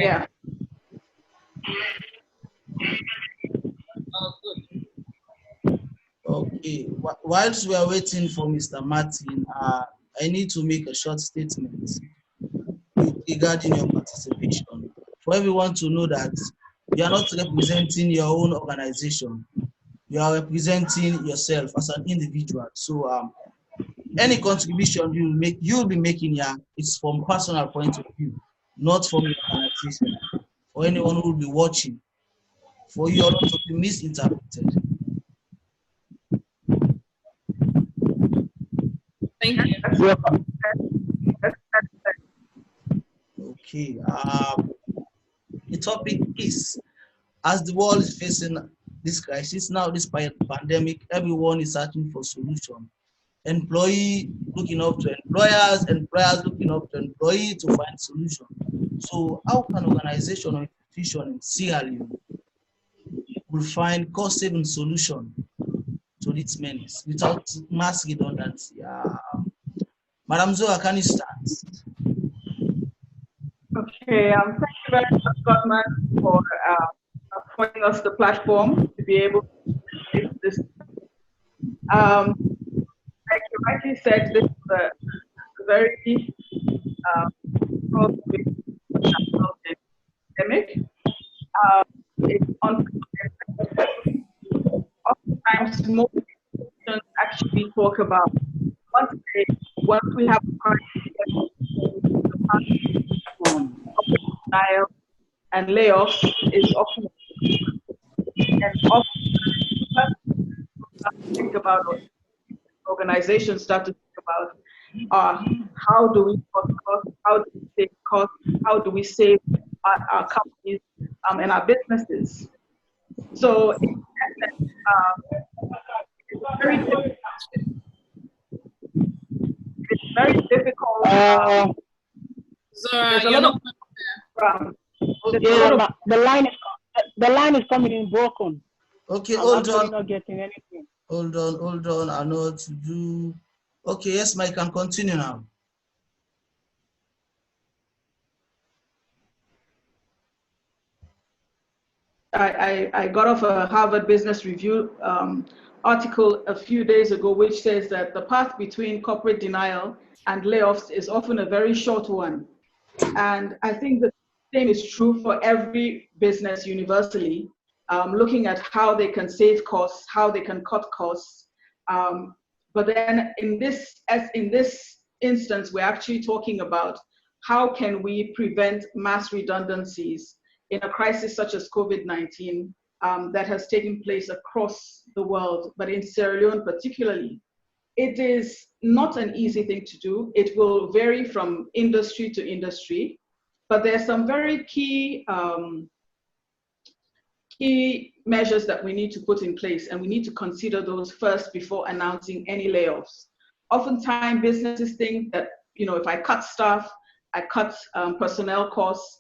Yeah. Oh, good. Okay, whilst we are waiting for Mr. Martin, I need to make a short statement regarding your participation. For everyone to know that you are not representing your own organization, you are representing yourself as an individual. So any contribution you'll be making here is from personal point of view, not from your organization. For anyone who will be watching, for you not to be misinterpreted. Thank you. Okay. The topic is, as the world is facing this crisis now, this pandemic, everyone is searching for solution. Employee looking up to employers, employers looking up to employee to find solution. So how can organization or institution in Sierra Leone will find cost-saving solution to its menace without mass redundancy? Madam Zora, can you start? Okay. Thank you very much, Scotman, for affording us the platform to be able to make this. Like you rightly said, this is a very pandemic. It's unprecedented. Oftentimes, most institutions actually talk about once we have a crisis, denial and layoffs is often and often think about organizations start to think about how do we cut costs, how do we save costs, how do we save our companies and our businesses. So in essence, it's very difficult. It's very difficult. Zora, There's a you're lot not of Yeah, the line is coming in broken. Okay, I'm hold actually on. not getting anything. Hold on. I know what to do. Okay, yes, Mike, can continue now. I got off a Harvard Business Review article a few days ago, which says that the path between corporate denial and layoffs is often a very short one. And I think the same is true for every business universally, looking at how they can save costs, how they can cut costs. But then in this instance, we're actually talking about how can we prevent mass redundancies in a crisis such as COVID-19 that has taken place across the world, but in Sierra Leone particularly. It is not an easy thing to do. It will vary from industry to industry, but there are some very key measures that we need to put in place, and we need to consider those first before announcing any layoffs. Oftentimes, businesses think that, if I cut staff, I cut personnel costs,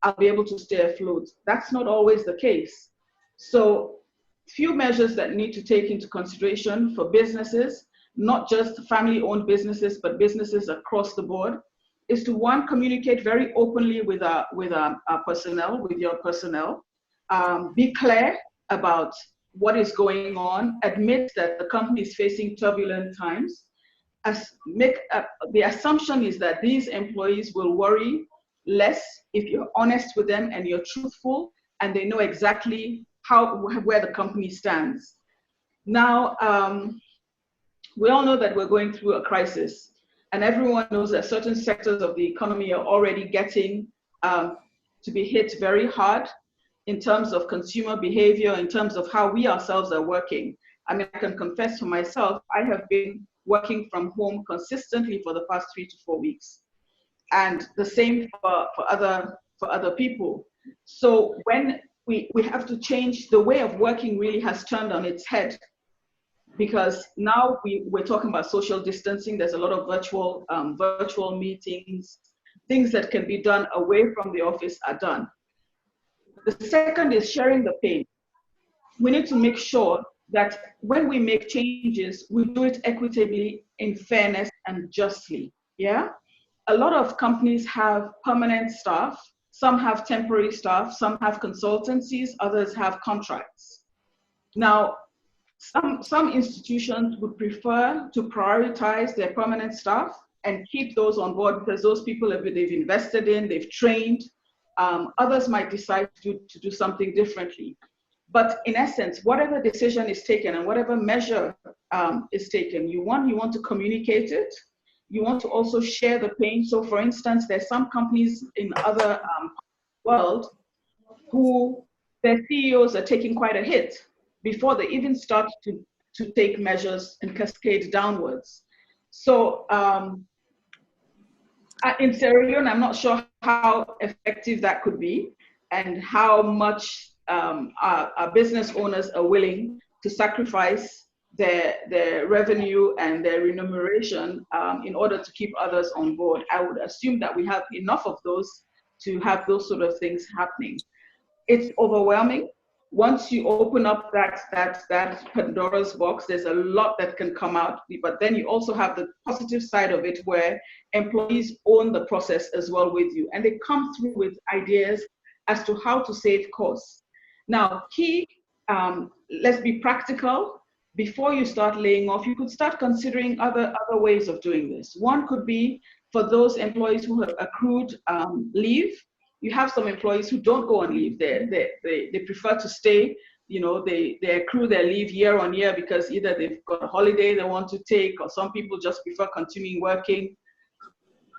I'll be able to stay afloat. That's not always the case. So, few measures that need to take into consideration for businesses, not just family-owned businesses, but businesses across the board, is to, one, communicate very openly with our personnel, with your personnel. Be clear about what is going on. Admit that the company is facing turbulent times. The assumption is that these employees will worry less if you're honest with them and you're truthful, and they know exactly where the company stands. Now, we all know that we're going through a crisis, and everyone knows that certain sectors of the economy are already getting to be hit very hard in terms of consumer behavior, in terms of how we ourselves are working. I mean, I can confess for myself, I have been working from home consistently for the past 3 to 4 weeks, and the same for other people. So when we have to change, the way of working really has turned on its head, because now we're talking about social distancing. There's a lot of virtual meetings, things that can be done away from the office are done. The second is sharing the pain. We need to make sure that when we make changes, we do it equitably, in fairness and justly. Yeah. A lot of companies have permanent staff, some have temporary staff, some have consultancies, others have contracts. Now, some institutions would prefer to prioritize their permanent staff and keep those on board because those people they've invested in, they've trained. Others might decide to do something differently. But in essence, whatever decision is taken and whatever measure is taken, you want to communicate it. You want to also share the pain. So for instance, there's some companies in other world who their CEOs are taking quite a hit before they even start to take measures and cascade downwards. So in Sierra Leone, I'm not sure how effective that could be and how much our business owners are willing to sacrifice their revenue and their remuneration in order to keep others on board. I would assume that we have enough of those to have those sort of things happening. It's overwhelming. Once you open up that Pandora's box, there's a lot that can come out. But then you also have the positive side of it where employees own the process as well with you. And they come through with ideas as to how to save costs. Now, let's be practical. Before you start laying off, you could start considering other ways of doing this. One could be for those employees who have accrued leave. You have some employees who don't go on leave. They prefer to stay. You know, they accrue their leave year on year because either they've got a holiday they want to take, or some people just prefer continuing working.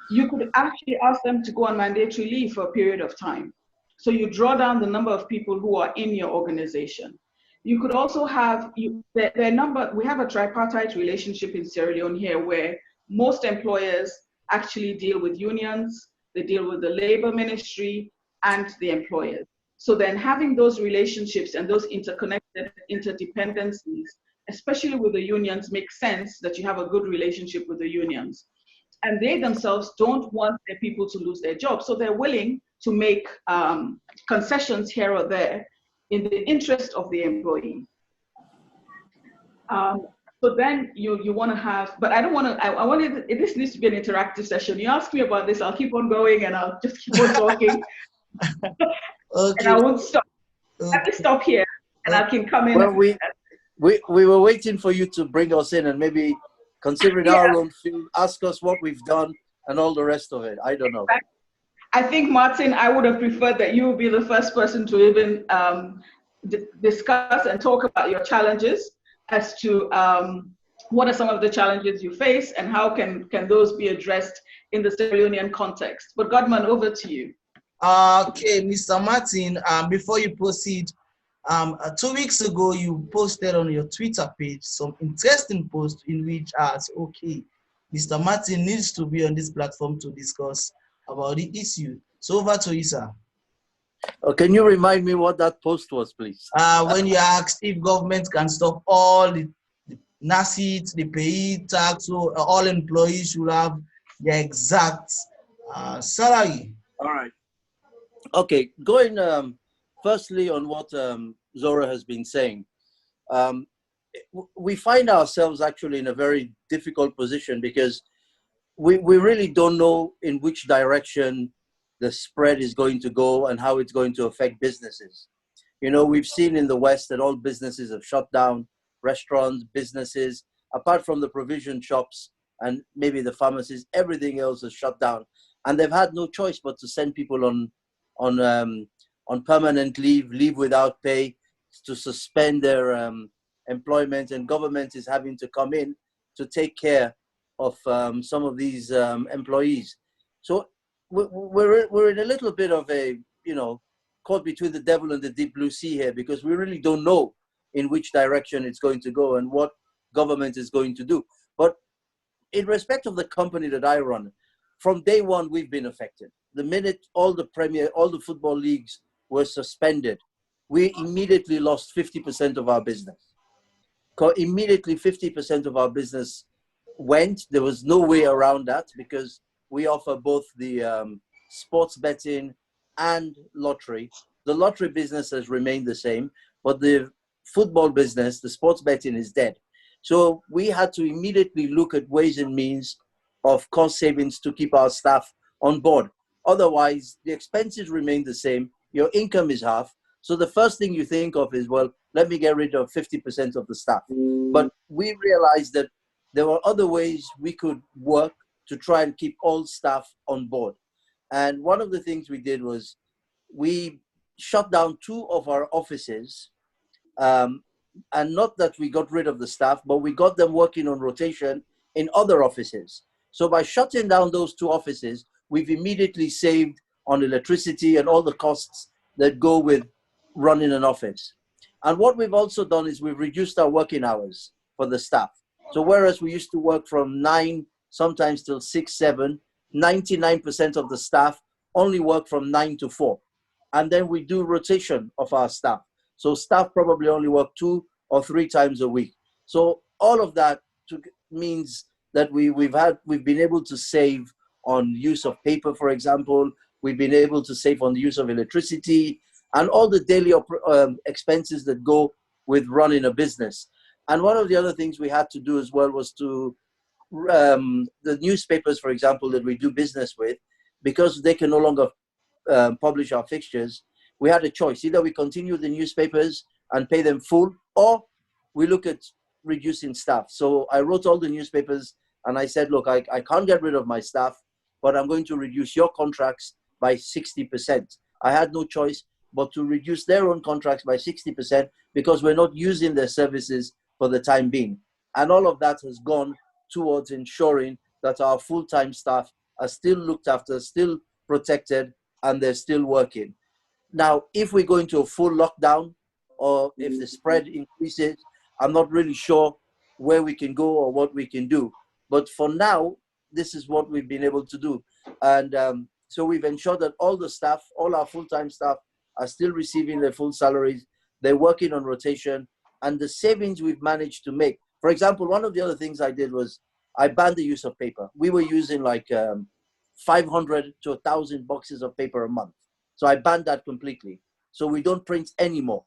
You could actually ask them to go on mandatory leave for a period of time. So you draw down the number of people who are in your organization. You could also have we have a tripartite relationship in Sierra Leone here where most employers actually deal with unions, they deal with the labor ministry and the employers. So then having those relationships and those interconnected interdependencies, especially with the unions, makes sense that you have a good relationship with the unions. And they themselves don't want their people to lose their jobs. So they're willing to make concessions here or there in the interest of the employee. So then you want to have, but I don't want to, I wanted, this needs to be an interactive session. You ask me about this, I'll keep on going and I'll just keep on talking. Okay. And I won't stop. Okay. Let me stop here and I can come in. Well, we were waiting for you to bring us in and maybe considering our own field, ask us what we've done and all the rest of it. I don't know. I think, Martin, I would have preferred that you would be the first person to even discuss and talk about your challenges as to what are some of the challenges you face and how can those be addressed in the Sierra Leonean context. But Godman, over to you. Okay, Mr. Martin, before you proceed, 2 weeks ago, you posted on your Twitter page some interesting posts in which okay, Mr. Martin needs to be on this platform to discuss about the issue. So over to you, sir. Can you remind me what that post was, please? When you asked if government can stop all the NACIT, the pay tax, so all employees should have their exact salary. All right. Okay, going firstly on what Zora has been saying. We find ourselves actually in a very difficult position because we really don't know in which direction the spread is going to go and how it's going to affect businesses. You know, we've seen in the West that all businesses have shut down, restaurants, businesses, apart from the provision shops and maybe the pharmacies, everything else is shut down. And they've had no choice but to send people on permanent leave without pay, to suspend their employment, and government is having to come in to take care of some of these employees. So we're in a little bit of a, caught between the devil and the deep blue sea here, because we really don't know in which direction it's going to go and what government is going to do. But in respect of the company that I run, from day one, we've been affected. The minute all the football leagues were suspended, we immediately lost 50% of our business. Immediately 50% of our business went. There was no way around that because we offer both the sports betting and lottery. The lottery business has remained the same, but the football business, the sports betting, is dead. So we had to immediately look at ways and means of cost savings to keep our staff on board. Otherwise, the expenses remain the same. Your income is half. So the first thing you think of is, well, let me get rid of 50% of the staff. But we realized that there were other ways we could work to try and keep all staff on board. And one of the things we did was we shut down 2 of our offices, and not that we got rid of the staff, but we got them working on rotation in other offices. So by shutting down those 2 offices, we've immediately saved on electricity and all the costs that go with running an office. And what we've also done is we've reduced our working hours for the staff. So whereas we used to work from 9, sometimes till 6, 7, 99% of the staff only work from 9 to 4. And then we do rotation of our staff. So staff probably only work 2 or 3 times a week. So all of that means that we've been able to save on use of paper, for example. We've been able to save on the use of electricity and all the daily expenses that go with running a business. And one of the other things we had to do as well was to the newspapers, for example, that we do business with, because they can no longer publish our fixtures, we had a choice. Either we continue the newspapers and pay them full, or we look at reducing staff. So I wrote all the newspapers and I said, look, I can't get rid of my staff, but I'm going to reduce your contracts by 60%. I had no choice but to reduce their own contracts by 60% because we're not using their services for the time being. And all of that has gone towards ensuring that our full-time staff are still looked after, still protected, and they're still working. Now, if we go into a full lockdown or if the spread increases, I'm not really sure where we can go or what we can do. But for now, this is what we've been able to do. And so we've ensured that all the staff, all our full-time staff are still receiving their full salaries. They're working on rotation, and the savings we've managed to make. For example, one of the other things I did was I banned the use of paper. We were using like 500 to 1,000 boxes of paper a month. So I banned that completely. So we don't print anymore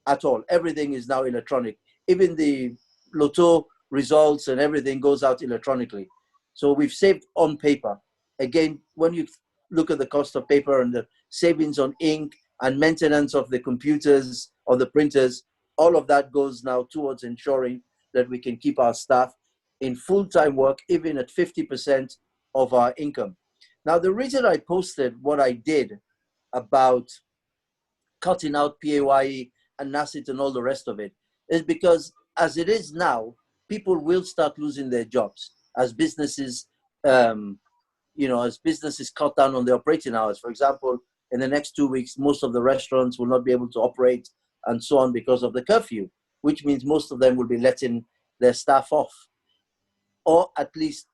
at all. Everything is now electronic. Even the Lotto results and everything goes out electronically. So we've saved on paper. Again, when you look at the cost of paper and the savings on ink and maintenance of the computers or the printers, all of that goes now towards ensuring that we can keep our staff in full-time work, even at 50% of our income. Now, the reason I posted what I did about cutting out PAYE and NACIT and all the rest of it is because as it is now, people will start losing their jobs as businesses, as businesses cut down on their operating hours. For example, in the next 2 weeks, most of the restaurants will not be able to operate and so on because of the curfew, which means most of them will be letting their staff off, or at least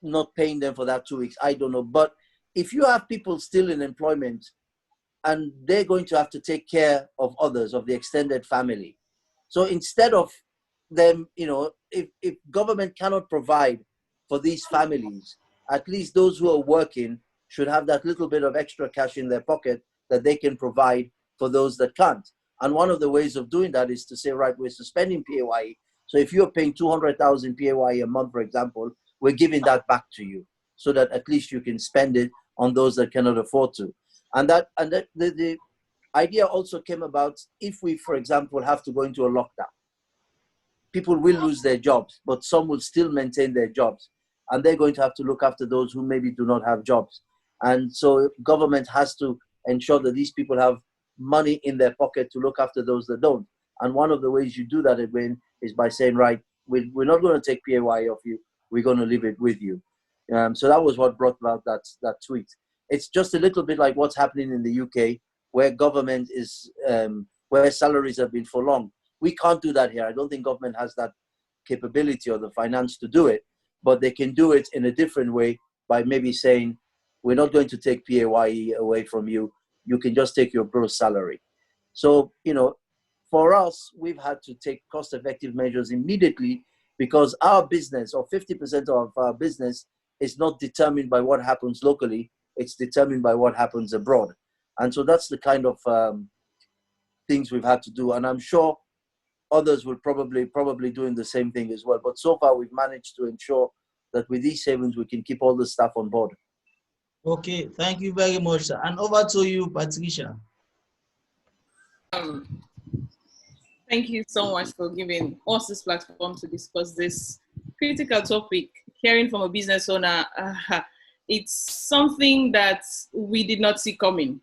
not paying them for that 2 weeks. I don't know. But if you have people still in employment and they're going to have to take care of others, of the extended family. So instead of them, if government cannot provide for these families, at least those who are working should have that little bit of extra cash in their pocket that they can provide for those that can't. And one of the ways of doing that is to say, right, we're suspending PAYE. So if you're paying 200,000 PAYE a month, for example, we're giving that back to you so that at least you can spend it on those that cannot afford to. And the idea also came about if we, for example, have to go into a lockdown. People will lose their jobs, but some will still maintain their jobs. And they're going to have to look after those who maybe do not have jobs. And so government has to ensure that these people have money in their pocket to look after those that don't. And one of the ways you do that, Edwin, is by saying, right, we're not going to take PAY off you. We're going to leave it with you. So that was what brought about that tweet. It's just a little bit like what's happening in the UK, where government is, where salaries have been for long. We can't do that here. I don't think government has that capability or the finance to do it, but they can do it in a different way by maybe saying, we're not going to take PAYE away from you. You can just take your gross salary. So, for us, we've had to take cost-effective measures immediately because our business, or 50% of our business, is not determined by what happens locally. It's determined by what happens abroad. And so that's the kind of things we've had to do. And I'm sure others will probably doing the same thing as well. But so far, we've managed to ensure that with these savings, we can keep all the staff on board. Okay, thank you very much, sir. And over to you, Patricia. Um, Thank you so much for giving us this platform to discuss this critical topic. Hearing from a business owner, it's something that we did not see coming.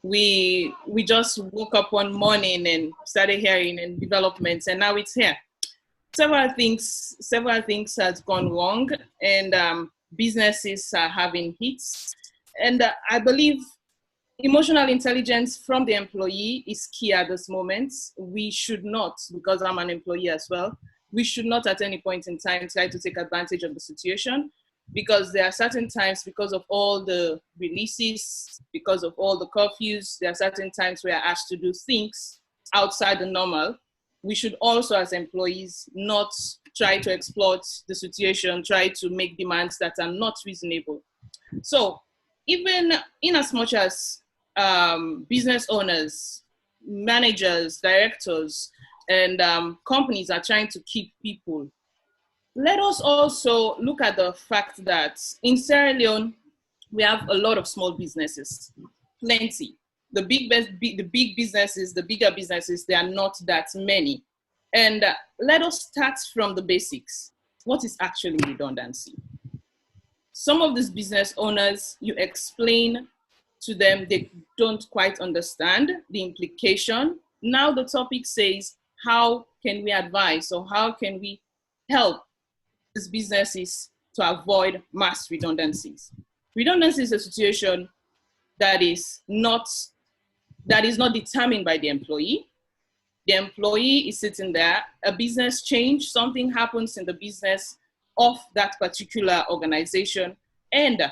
We just woke up one morning and started hearing and developments, and now it's here. Several things has gone wrong, and businesses are having hits. And I believe emotional intelligence from the employee is key at this moment. We should not, because I'm an employee as well, we should not at any point in time try to take advantage of the situation, because there are certain times, because of all the releases, because of all the curfews, there are certain times we are asked to do things outside the normal. We should also, as employees, not try to exploit the situation, try to make demands that are not reasonable. So even in as much as business owners, managers, directors, and companies are trying to keep people, let us also look at the fact that in Sierra Leone, we have a lot of small businesses, plenty. The big businesses, the bigger businesses, they are not that many. And let us start from the basics. What is actually redundancy? Some of these business owners, you explain to them, they don't quite understand the implication. Now the topic says, how can we advise, or how can we help these businesses to avoid mass redundancies? Redundancy is a situation that is not determined by the employee. The employee is sitting there, a business change, something happens in the business of that particular organization, and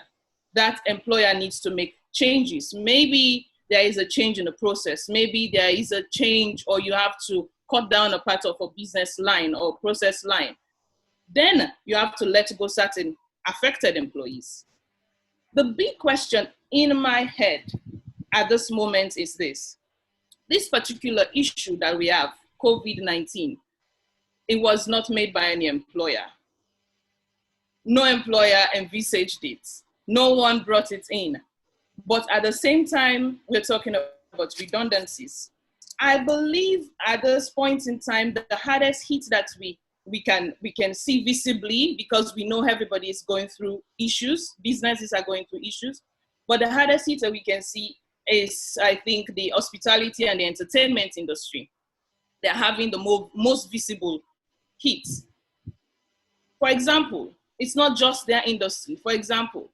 that employer needs to make changes. Maybe there is a change in the process. Maybe there is a change, or you have to cut down a part of a business line or process line. Then you have to let go certain affected employees. The big question in my head at this moment is this particular issue that we have, COVID-19, it was not made by any employer. No employer envisaged it. No one brought it in. But at the same time, we're talking about redundancies. I believe at this point in time, the hardest hit that we can see visibly, because we know everybody is going through issues, businesses are going through issues, but the hardest hit that we can see is, I think, the hospitality and the entertainment industry. They're having the most visible hits. For example, it's not just their industry. For example,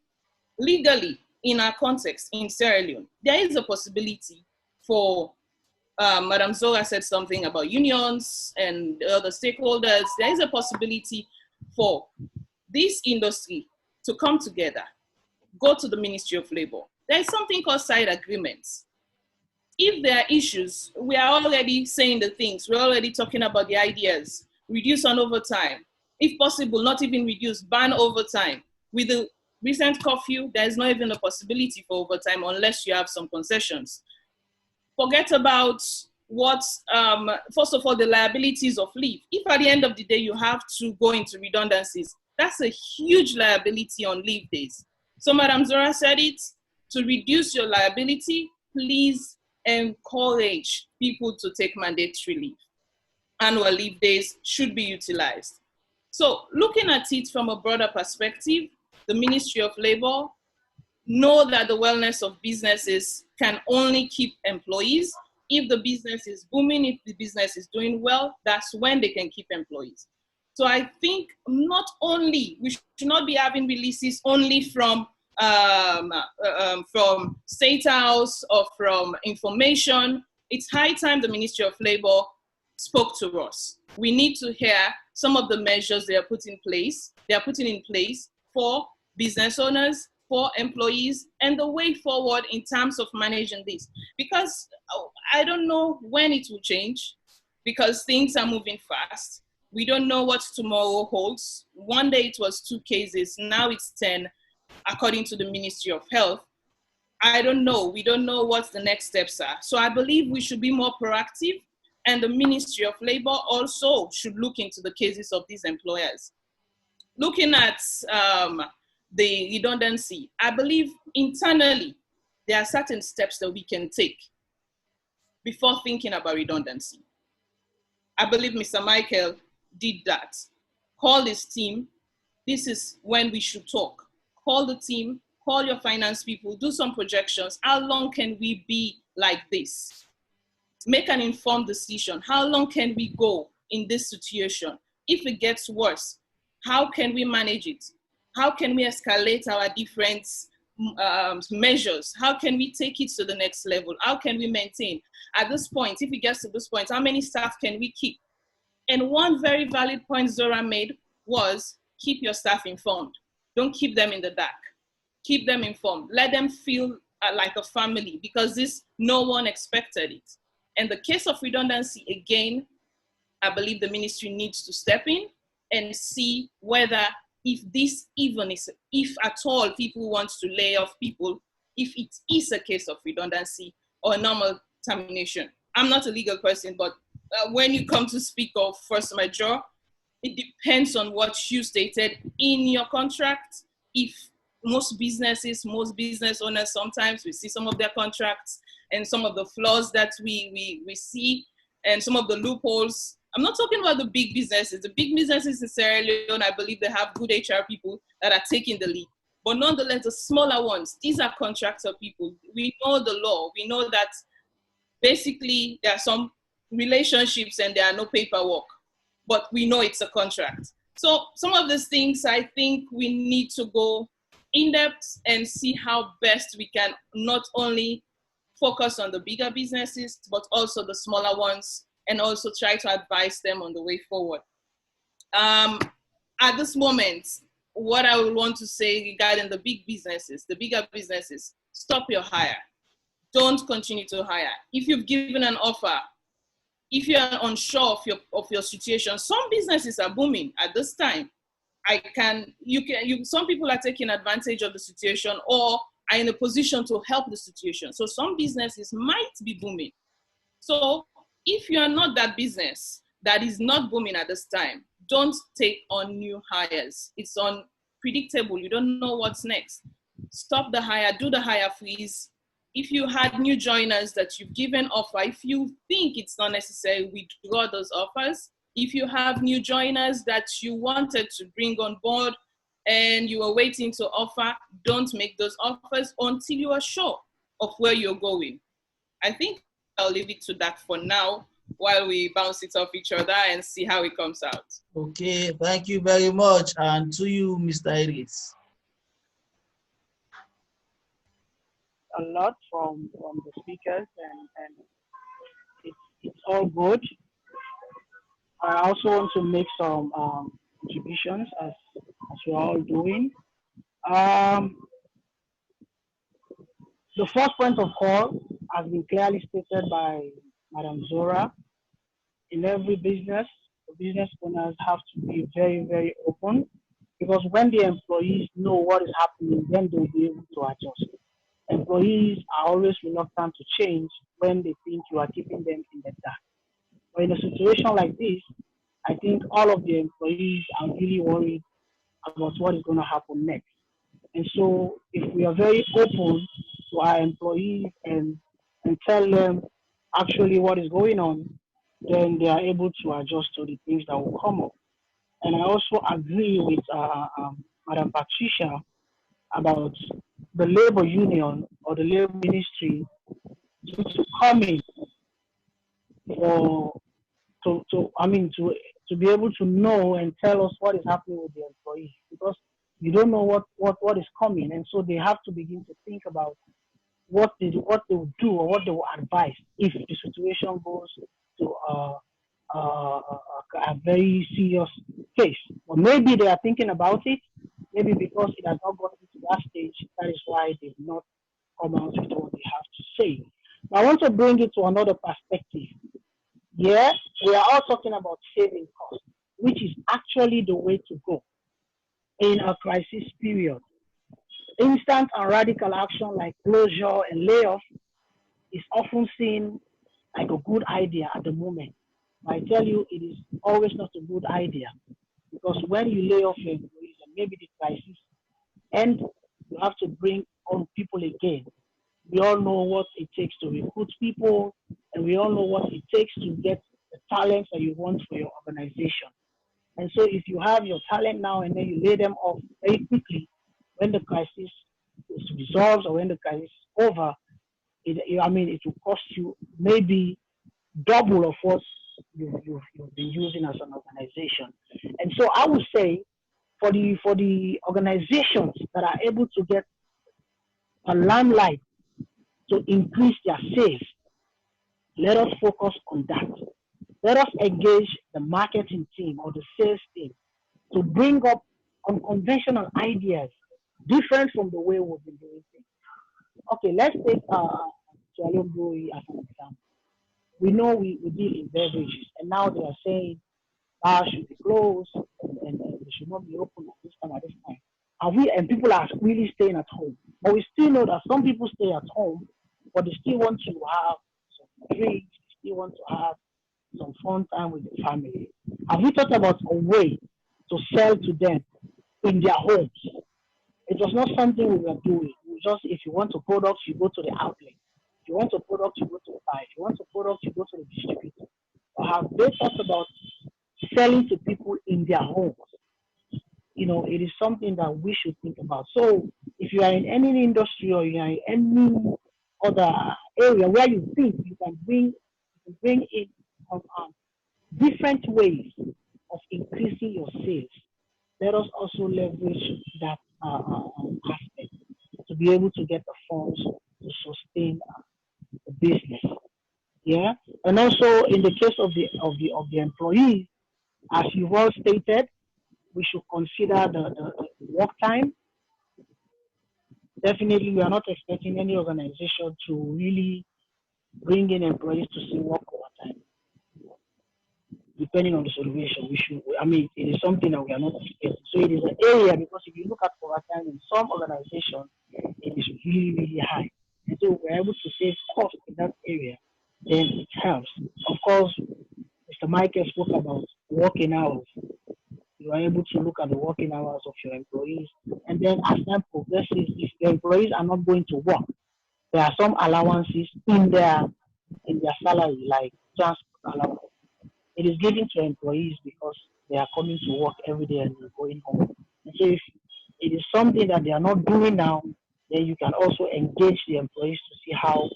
legally, in our context in Sierra Leone, there is a possibility for, Madam Zora said something about unions and other stakeholders. There is a possibility for this industry to come together, go to the Ministry of Labor. There is something called side agreements. If there are issues, we are already saying the things, we're already talking about the ideas, reduce on overtime. If possible, not even reduce, ban overtime. With the recent curfew, there is not even a possibility for overtime unless you have some concessions. Forget about what, first of all, the liabilities of leave. If at the end of the day you have to go into redundancies, that's a huge liability on leave days. So Madam Zora said it, to reduce your liability, please encourage people to take mandatory leave. Annual leave days should be utilized. So looking at it from a broader perspective, the Ministry of Labor know that the wellness of businesses can only keep employees. If the business is booming, if the business is doing well, that's when they can keep employees. So I think not only, we should not be having releases only from State House or from information. It's high time the Ministry of Labor spoke to us. We need to hear some of the measures they are putting in place for business owners, for employees, and the way forward in terms of managing this. Because I don't know when it will change, because things are moving fast. We don't know what tomorrow holds. One day it was 2 cases, now it's 10, according to the Ministry of Health. I don't know. We don't know what the next steps are. So I believe we should be more proactive, and the Ministry of Labor also should look into the cases of these employers. Looking at the redundancy, I believe internally there are certain steps that we can take before thinking about redundancy. I believe Mr. Michael did that. Call his team. This is when we should talk. Call the team, call your finance people, do some projections. How long can we be like this? Make an informed decision. How long can we go in this situation? If it gets worse, how can we manage it? How can we escalate our different measures? How can we take it to the next level? How can we maintain? At this point, if it gets to this point, how many staff can we keep? And one very valid point Zora made was keep your staff informed. Don't keep them in the dark. Keep them informed. Let them feel like a family, because no one expected it. In the case of redundancy, again, I believe the ministry needs to step in and see whether if at all people want to lay off people, if it is a case of redundancy or normal termination. I'm not a legal person, but when you come to speak of force majeure, it depends on what you stated in your contract. If most business owners, sometimes we see some of their contracts and some of the flaws that we see and some of the loopholes. I'm not talking about the big businesses. The big businesses in Sierra Leone, I believe they have good HR people that are taking the lead. But nonetheless, the smaller ones, these are contractor people. We know the law. We know that basically there are some relationships and there are no paperwork, but we know it's a contract. So some of these things, I think we need to go in depth and see how best we can not only focus on the bigger businesses, but also the smaller ones, and also try to advise them on the way forward. At this moment, what I would want to say regarding the bigger businesses, stop your hire. Don't continue to hire. If you've given an offer, if you're unsure of your situation, some businesses are booming at this time. Some people are taking advantage of the situation or are in a position to help the situation. So some businesses might be booming. So if you are not that business that is not booming at this time, don't take on new hires. It's unpredictable. You don't know what's next. Stop the hire, do the hire freeze. If you had new joiners that you've given offer, if you think it's not necessary, withdraw those offers. If you have new joiners that you wanted to bring on board and you are waiting to offer, don't make those offers until you are sure of where you're going. I think I'll leave it to that for now while we bounce it off each other and see how it comes out. Okay, thank you very much. And to you, Mr. Iris. A lot from the speakers, and it's all good. I also want to make some contributions as we're all doing. The first point of call has been clearly stated by Madam Zora. In every business, the business owners have to be very, very open, because when the employees know what is happening, then they'll be able to adjust. Employees are always reluctant to change when they think you are keeping them in the dark. But in a situation like this, I think all of the employees are really worried about what is going to happen next. And so if we are very open to our employees and tell them actually what is going on, then they are able to adjust to the things that will come up. And I also agree with Madam Patricia about the labor union or the labor ministry to come in to be able to know and tell us what is happening with the employees, because you don't know what is coming, and so they have to begin to think about what they will do or what they will advise if the situation goes to a very serious case. Or maybe they are thinking about it, maybe because it has not gotten to that stage, that is why they've not come out with what they have to say. Now, I want to bring it to another perspective. Yeah, we are all talking about saving costs, which is actually the way to go in a crisis period. Instant and radical action like closure and layoff is often seen like a good idea at the moment. I tell you, it is always not a good idea, because when you lay off your employees and maybe the crisis and you have to bring on people again. We all know what it takes to recruit people, and we all know what it takes to get the talents that you want for your organization. And so if you have your talent now and then you lay them off very quickly, when the crisis is resolved or when the crisis is over, it will cost you maybe double of what you've been using as an organization. And so I would say for the organizations that are able to get a limelight to increase their sales, let us focus on that. Let us engage the marketing team or the sales team to bring up unconventional ideas different from the way we've been doing things. Okay, let's take Sierra Brewery as an example. We know we deal in beverages, and now they are saying bars should be closed and they should not be open at this time, at this time. And people are really staying at home. But we still know that some people stay at home, but they still want to have some drinks, they still want to have some fun time with the family. Have we thought about a way to sell to them in their homes? It was not something we were doing. We just, if you want a product, you go to the outlet. If you want a product, you go to the buy. If you want a product, you go to the distributor. But have they thought about selling to people in their homes? It is something that we should think about. So if you are in any industry or you are in any other area where you think you can bring in different ways of increasing your sales, let us also leverage that aspect to be able to get the funds to sustain the business. Yeah, and also in the case of the employees, as you've all stated, we should consider the work time. Definitely, we are not expecting any organization to really bring in employees to see work overtime. Depending on the situation, it is something that we are not expecting. So it is an area, because if you look at overtime in some organizations, it is really, really high. And so we're able to save cost in that area, then it helps. Of course, Mr. Michael spoke about working hours. You are able to look at the working hours of your employees, and then as time progresses, if the employees are not going to work, there are some allowances in their salary, like transport allowance. It is given to employees because they are coming to work every day and going home. And so if it is something that they are not doing now, then you can also engage the employees to see how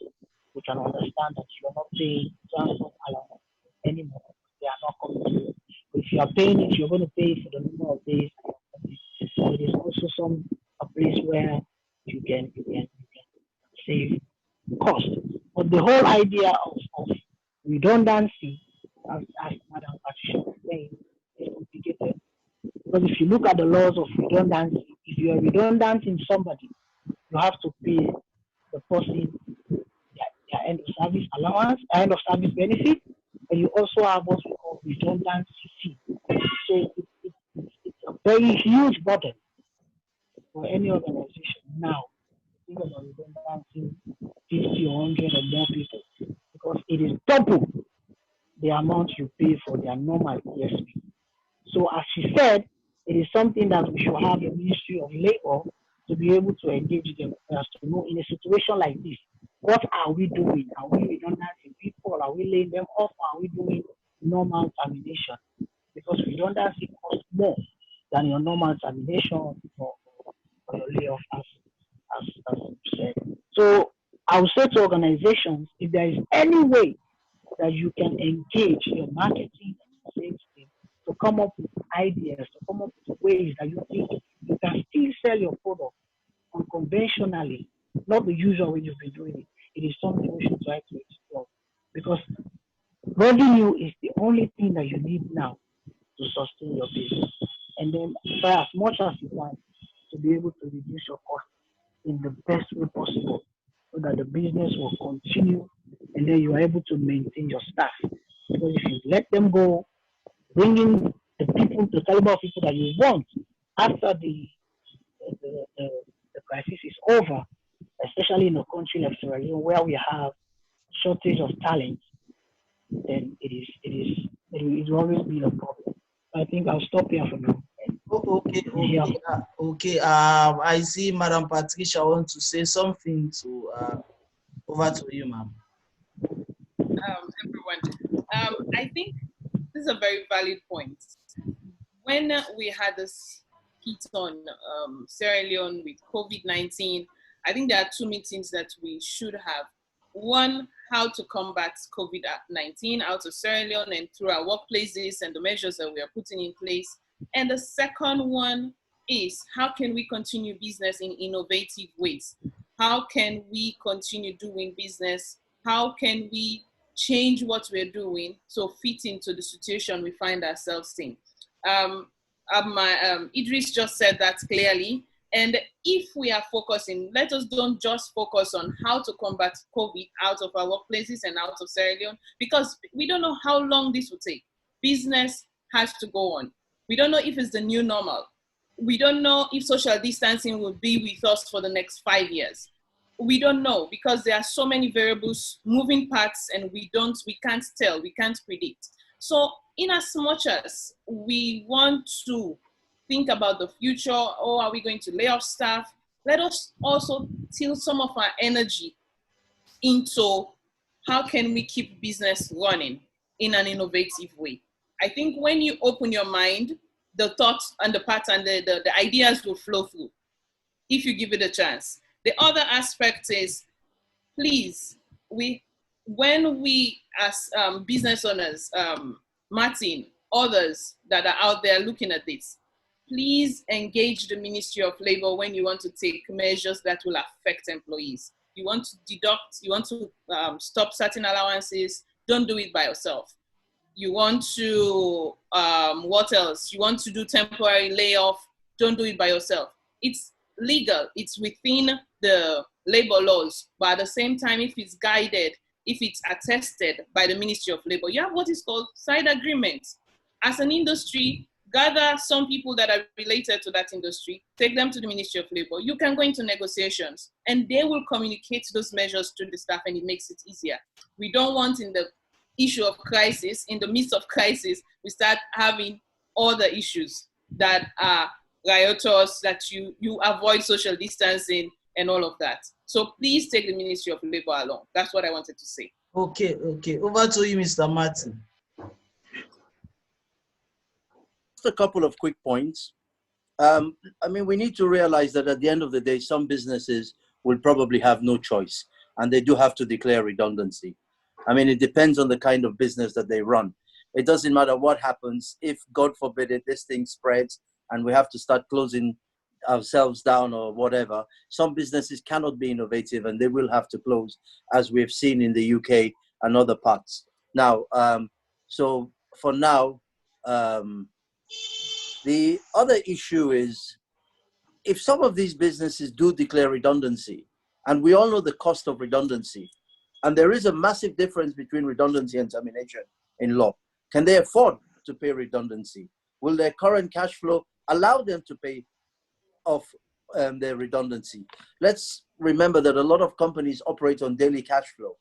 we can understand that you are not paying transport allowance anymore. They are not coming to work. If you are paying it, you're going to pay it for the number of days. So it is also a place where you can save cost. But the whole idea of redundancy, as Madam Patricia was saying, is complicated. Because if you look at the laws of redundancy, if you are redundant in somebody, you have to pay the person their end of service allowance, end of service benefit, and you also have what we call redundancy fee. So it's a very huge burden for any organization now. Think about redundancy 50 or 100 or more people, because it is double the amount you pay for their normal ESP. So as she said, it is something that we should have the Ministry of Labor to be able to engage them as to know, in a situation like this, what are we doing? Are we redundancy people? Are we laying them off? Are we doing normal termination? Because redundancy costs more than your normal termination or your layoff, as you said. So I would say to organizations, if there is any way that you can engage your marketing and sales team to come up with ideas, to come up with ways that you think you can still sell your product unconventionally, not the usual way you've been doing it. It is something we should try to explore, because revenue is the only thing that you need now to sustain your business. And then try as much as you can to be able to reduce your cost in the best way possible, so that the business will continue and then you are able to maintain your staff. Because if you let them go, bring in the caliber of people that you want after the crisis is over, especially in a country like Sierra Leone where we have shortage of talent, then it will always be a problem. I think I'll stop here for now. Oh, okay, Yeah. okay, okay. I see Madam Patricia want to say something. So, over to you, ma'am. Everyone. I think this is a very valid point. When we had this heat on Sierra Leone with COVID-19, I think there are two meetings that we should have. One, how to combat COVID-19 out of Sierra Leone and through our workplaces and the measures that we are putting in place. And the second one is how can we continue business in innovative ways? How can we continue doing business? How can we change what we're doing to fit into the situation we find ourselves in? Idris just said that clearly. And if we are focusing, let us don't just focus on how to combat COVID out of our workplaces and out of Sierra Leone, because we don't know how long this will take. Business has to go on. We don't know if it's the new normal. We don't know if social distancing will be with us for the next 5 years. We don't know because there are so many variables, moving parts, and we can't tell, we can't predict. So in as much as we want to think about the future, or are we going to lay off staff, let us also tilt some of our energy into how can we keep business running in an innovative way. I think when you open your mind, the thoughts and the pattern, the ideas will flow through if you give it a chance. The other aspect is, please, when we as business owners, Martin, others that are out there looking at this, please engage the Ministry of Labor when you want to take measures that will affect employees. You want to deduct, you want to stop certain allowances, don't do it by yourself. You want to, what else? You want to do temporary layoff, don't do it by yourself. It's legal, it's within the labor laws, but at the same time, if it's guided, if it's attested by the Ministry of Labor, you have what is called side agreements. As an industry, gather some people that are related to that industry, take them to the Ministry of Labor. You can go into negotiations and they will communicate those measures to the staff and it makes it easier. We don't want in the issue of crisis, in the midst of crisis, we start having other issues that are riotous, that you avoid social distancing and all of that. So please take the Ministry of Labor along. That's what I wanted to say. Okay, okay. Over to you, Mr. Martin. Just a couple of quick points. We need to realize that at the end of the day, some businesses will probably have no choice and they do have to declare redundancy. It depends on the kind of business that they run. It doesn't matter what happens. If, God forbid it, this thing spreads and we have to start closing ourselves down or whatever, some businesses cannot be innovative and they will have to close, as we've seen in the UK and other parts. Now, so for now, the other issue is, if some of these businesses do declare redundancy, and we all know the cost of redundancy, and there is a massive difference between redundancy and termination in law, can they afford to pay redundancy? Will their current cash flow allow them to pay off their redundancy? Let's remember that a lot of companies operate on daily cash flow.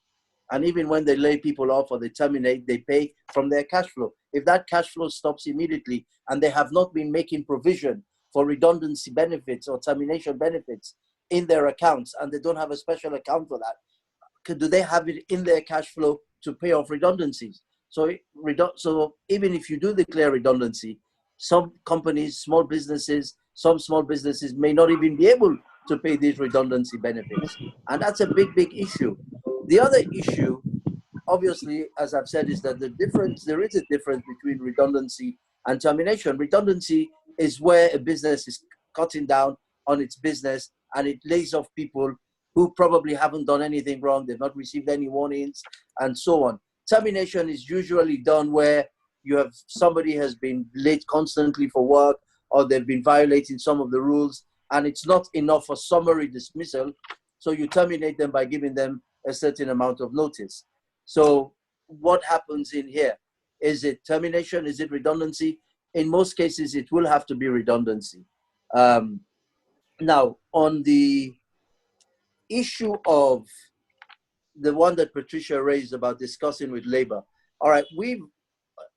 And even when they lay people off or they terminate, they pay from their cash flow. If that cash flow stops immediately and they have not been making provision for redundancy benefits or termination benefits in their accounts, and they don't have a special account for that, do they have it in their cash flow to pay off redundancies? So even if you do declare redundancy, some companies, some small businesses may not even be able to pay these redundancy benefits. And that's a big, big issue. The other issue, obviously, as I've said, is that there is a difference between redundancy and termination. Redundancy is where a business is cutting down on its business and it lays off people who probably haven't done anything wrong, they've not received any warnings, and so on. Termination is usually done where you have somebody has been late constantly for work, or they've been violating some of the rules, and it's not enough for summary dismissal, so you terminate them by giving them a certain amount of notice. So what happens in here? Is it termination? Is it redundancy? In most cases, it will have to be redundancy. Now, on the issue of the one that Patricia raised about discussing with labor, all right,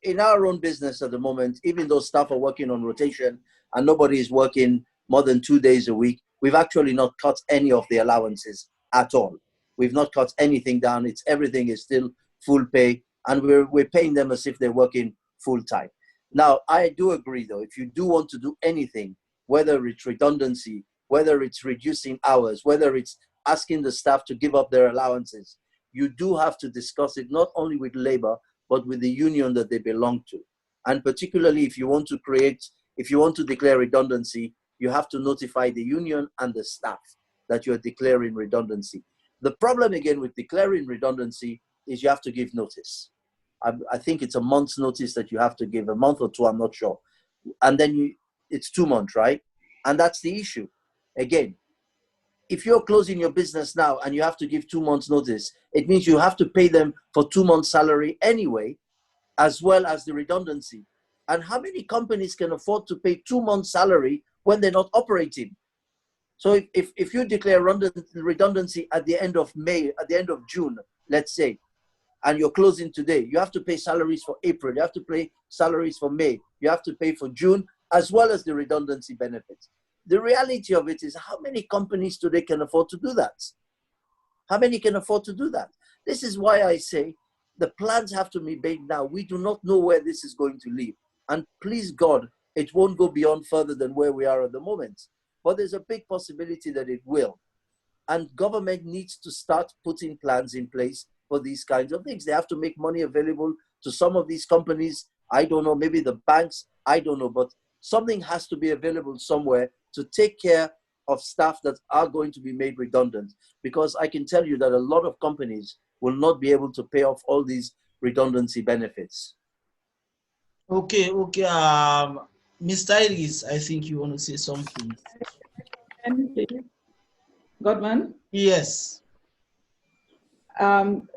in our own business at the moment, even though staff are working on rotation, and nobody is working more than 2 days a week, we've actually not cut any of the allowances at all. We've not cut anything down. Everything is still full pay, and we're paying them as if they're working full time. Now, I do agree though, if you do want to do anything, whether it's redundancy, whether it's reducing hours, whether it's asking the staff to give up their allowances, you do have to discuss it not only with labor, but with the union that they belong to. And particularly if you want to declare redundancy, you have to notify the union and the staff that you're declaring redundancy. The problem again with declaring redundancy is you have to give notice. I think it's a month's notice that you have to give, a month or two, I'm not sure. And then it's 2 months, right? And that's the issue. Again, if you're closing your business now and you have to give 2 months notice, it means you have to pay them for 2 months salary anyway, as well as the redundancy. And how many companies can afford to pay 2 months salary when they're not operating? So if you declare redundancy at the end of May, at the end of June, let's say, and you're closing today, you have to pay salaries for April, you have to pay salaries for May, you have to pay for June, as well as the redundancy benefits. The reality of it is, how many companies today can afford to do that? How many can afford to do that? This is why I say the plans have to be made now. We do not know where this is going to lead. And please God, it won't go beyond further than where we are at the moment. But there's a big possibility that it will. And government needs to start putting plans in place for these kinds of things. They have to make money available to some of these companies. I don't know, maybe the banks, I don't know, but something has to be available somewhere to take care of staff that are going to be made redundant. Because I can tell you that a lot of companies will not be able to pay off all these redundancy benefits. Okay. Mr. Iris, I think you want to say something. Godman? Yes.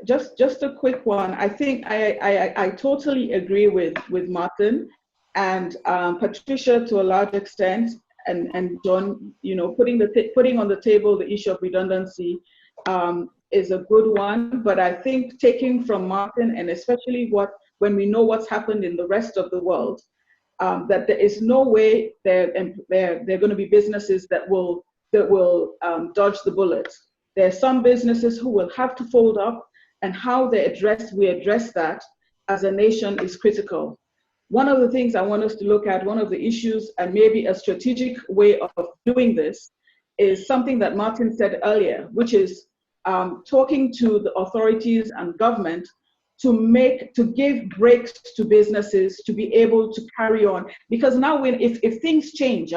Just a quick one. I think I totally agree with Martin and Patricia to a large extent, and John. You know, putting on the table the issue of redundancy is a good one. But I think taking from Martin, and especially when we know what's happened in the rest of the world, that there is no way there are going to be businesses that will dodge the bullet. There are some businesses who will have to fold up, and how we address that as a nation is critical. One of the things I want us to look at, one of the issues, and maybe a strategic way of doing this, is something that Martin said earlier, which is talking to the authorities and government to give breaks to businesses to be able to carry on. Because now if things change,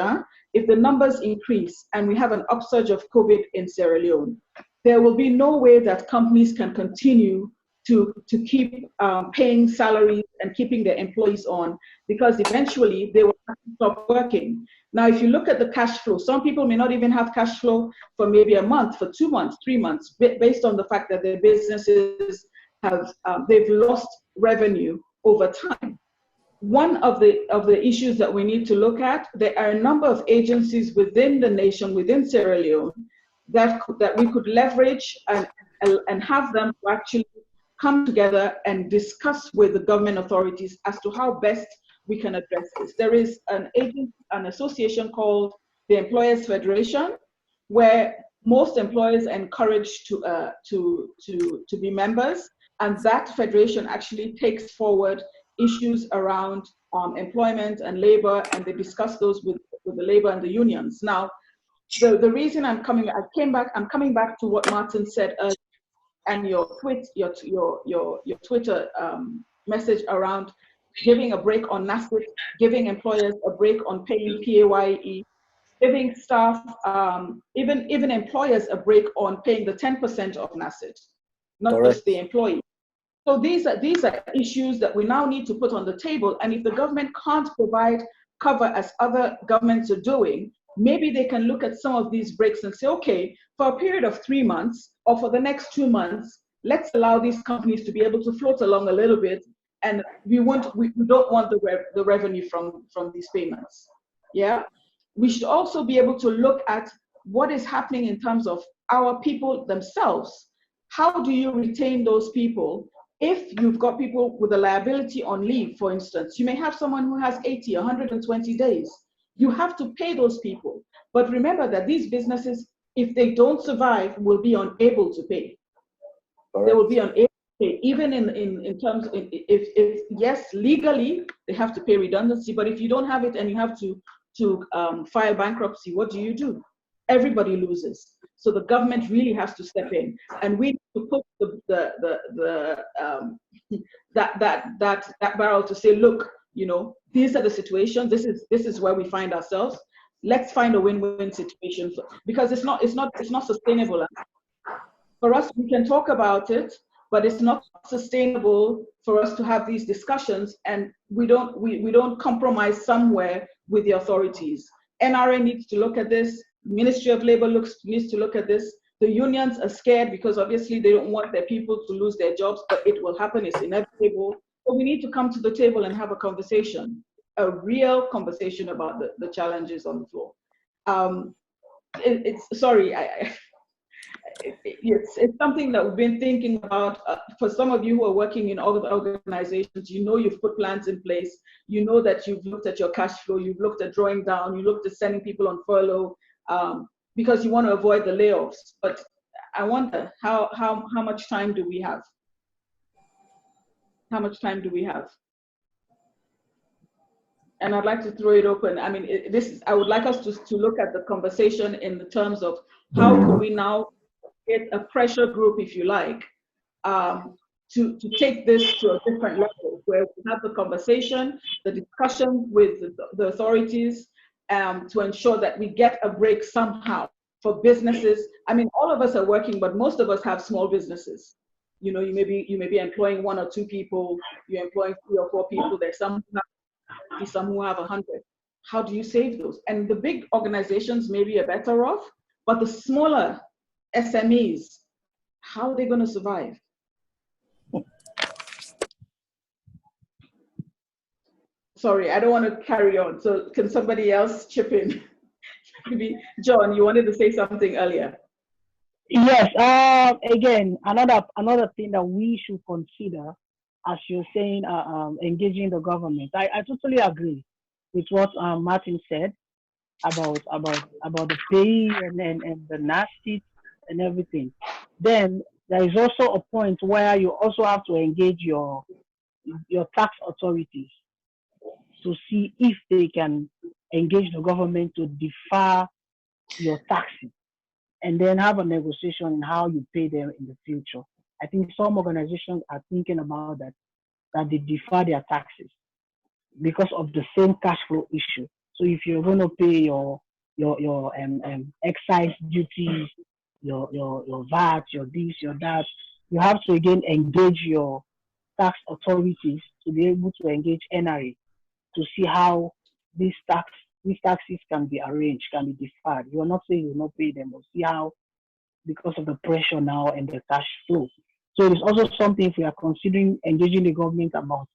if the numbers increase and we have an upsurge of COVID in Sierra Leone, there will be no way that companies can continue to keep paying salaries and keeping their employees on, because eventually they will have to stop working. Now, if you look at the cash flow, some people may not even have cash flow for maybe a month, for 2 months, 3 months, based on the fact that their businesses they've lost revenue over time. One of the issues that we need to look at, there are a number of agencies within the nation, within Sierra Leone, that we could leverage and have them to actually come together and discuss with the government authorities as to how best we can address this. There is an association called the Employers Federation, where most employers are encouraged to be members, and that federation actually takes forward issues around employment and labor, and they discuss those with the labor and the unions. Now, the reason I'm coming back to what Martin said earlier, and your Twitter message around giving a break on NASIT, giving employers a break on paying PAYE, giving staff, even employers a break on paying the 10% of NASIT, not Correct. just the employee. So these are issues that we now need to put on the table. And if the government can't provide cover as other governments are doing, maybe they can look at some of these breaks and say, okay, for a period of 3 months or for the next 2 months, let's allow these companies to be able to float along a little bit. And we don't want the revenue from these payments. Yeah. We should also be able to look at what is happening in terms of our people themselves. How do you retain those people? If you've got people with a liability on leave, for instance, you may have someone who has 80, 120 days. You have to pay those people. But remember that these businesses, if they don't survive, will be unable to pay. They will be unable to pay, even in terms, if yes, legally, they have to pay redundancy, but if you don't have it and you have to file bankruptcy, what do? Everybody loses. So the government really has to step in, and we need to put that barrel to say, look, these are the situations. This is where we find ourselves. Let's find a win-win situation, because it's not sustainable. For us, we can talk about it, but it's not sustainable for us to have these discussions, and we don't compromise somewhere with the authorities. NRA needs to look at this. Ministry of Labor needs to look at this. The unions are scared because obviously they don't want their people to lose their jobs, but it will happen. It's inevitable. So we need to come to the table and have a conversation, a real conversation about the challenges on the floor. It's something that we've been thinking about. For some of you who are working in other organizations, you've put plans in place. You know that you've looked at your cash flow, you've looked at drawing down, you looked at sending people on furlough, because you want to avoid the layoffs. But I wonder how much time do we have? How much time do we have? And I'd like to throw it open. I mean, I would like us to look at the conversation in the terms of how could we now get a pressure group, if you like, to take this to a different level, where we have the conversation, the discussion with the authorities, to ensure that we get a break somehow for businesses. I mean, all of us are working, but most of us have small businesses. You may be employing 1 or 2 people, you're employing 3 or 4 people. There's some who have 100. How do you save those? And the big organizations maybe are better off, but the smaller SMEs, how are they going to survive? Sorry, I don't want to carry on. So can somebody else chip in? Maybe John, you wanted to say something earlier. Yes. Again, another thing that we should consider, as you're saying, engaging the government. I totally agree with what Martin said about the pay and the nasty and everything. Then there is also a point where you also have to engage your tax authorities to see if they can engage the government to defer your taxes, and then have a negotiation on how you pay them in the future. I think some organizations are thinking about that they defer their taxes because of the same cash flow issue. So if you're going to pay your excise duties, your VAT, your this, your that, you have to again engage your tax authorities to be able to engage NRA to see how these taxes can be arranged, can be deferred. You are not saying you will not pay them, but see how, because of the pressure now and the cash flow. So it's also something, if we are considering engaging the government about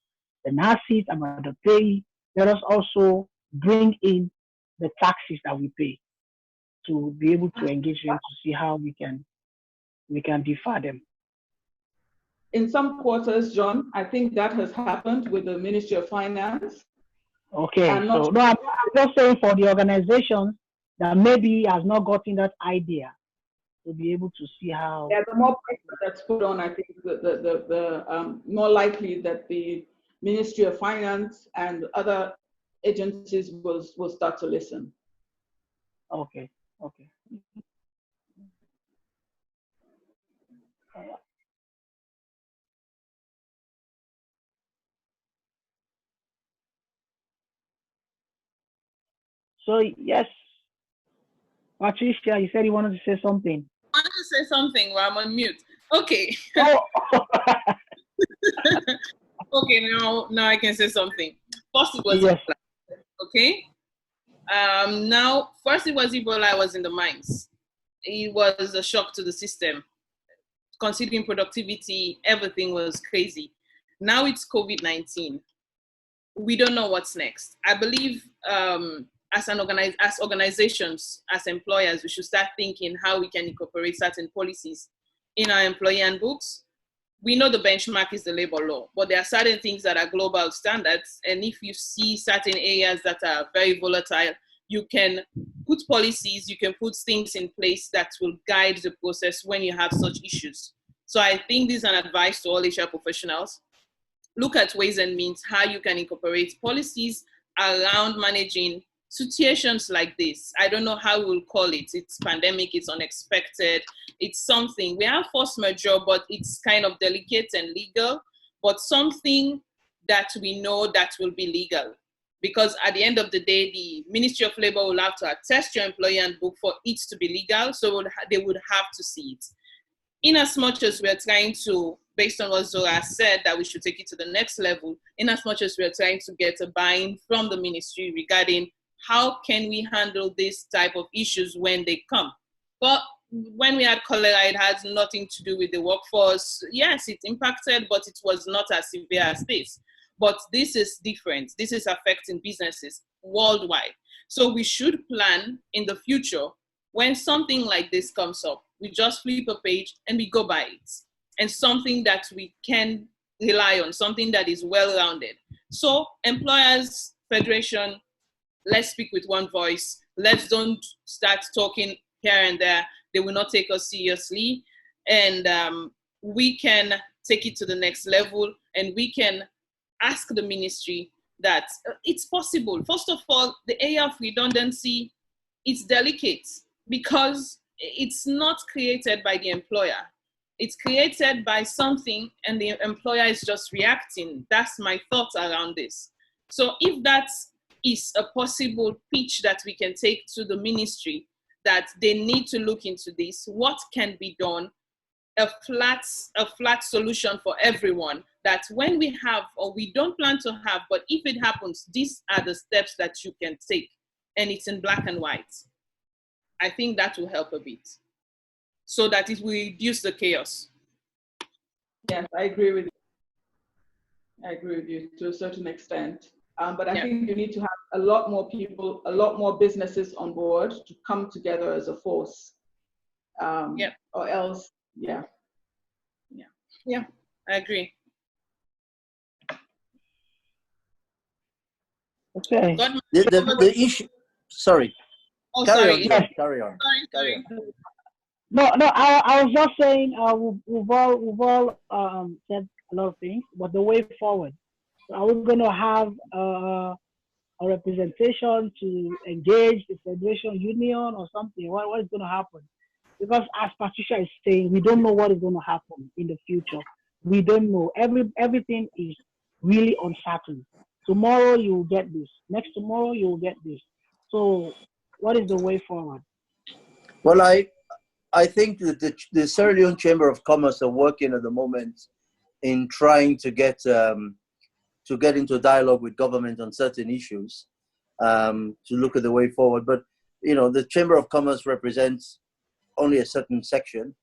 the NACIT, about the pay, let us also bring in the taxes that we pay to be able to engage them to see how we can defer them. In some quarters, John, I think that has happened with the Ministry of Finance. Okay, I'm just saying for the organizations that maybe has not gotten that idea to be able to see how. Yeah, the more pressure that's put on, I think the more likely that the Ministry of Finance and other agencies will start to listen. Okay. So yes, Patricia, you said you wanted to say something. I wanted to say something while I'm on mute. Okay. Oh. Okay, now I can say something. First it was Ebola. Okay. Now first it was Ebola. I was in the mines. It was a shock to the system. Considering productivity, everything was crazy. Now it's COVID-19. We don't know what's next. I believe as organizations, as employers, we should start thinking how we can incorporate certain policies in our employee handbooks. We know the benchmark is the labor law, but there are certain things that are global standards. And if you see certain areas that are very volatile, you can put policies, you can put things in place that will guide the process when you have such issues. So I think this is an advice to all HR professionals. Look at ways and means how you can incorporate policies around managing situations like this. I don't know how we'll call it. It's pandemic, it's unexpected, it's something. We have force majeure, but it's kind of delicate and legal, but something that we know that will be legal. Because at the end of the day, the Ministry of Labor will have to attest your employee handbook for it to be legal, so they would have to see it. In as much as we're trying to, based on what Zora said, that we should take it to the next level, in as much as we're trying to get a buy-in from the ministry regarding how can we handle this type of issues when they come. But when we had cholera, it has nothing to do with the workforce. Yes, it impacted, but it was not as severe as this. But this is different. This is affecting businesses worldwide. So we should plan in the future when something like this comes up. We just flip a page and we go by it. And something that we can rely on, something that is well-rounded. So employers, federation, let's speak with one voice. Let's don't start talking here and there. They will not take us seriously. And we can take it to the next level, and we can ask the ministry that it's possible. First of all, the area of redundancy is delicate because it's not created by the employer. It's created by something and the employer is just reacting. That's my thoughts around this. So if that is a possible pitch that we can take to the ministry, that they need to look into this, what can be done, a flat solution for everyone, that when we have, or we don't plan to have, but if it happens, these are the steps that you can take, and it's in black and white. I think that will help a bit, so that it will reduce the chaos. Yes, I agree with you. I agree with you to a certain extent. But I think you need to have a lot more people, a lot more businesses on board to come together as a force. Or else, yeah, I agree. Okay. The issue. Sorry. Oh, Carry sorry. on, John. Carry on. Carry on. No, I was just saying we've all said a lot of things, but the way forward. Are we going to have a representation to engage the federation union or something? What is going to happen? Because as Patricia is saying, we don't know what is going to happen in the future. We don't know. Everything is really uncertain. Tomorrow you will get this. Next tomorrow you will get this. So what is the way forward? Well, I think that the Sierra Leone Chamber of Commerce are working at the moment in trying to get into dialogue with government on certain issues, to look at the way forward. But the Chamber of Commerce represents only a certain section.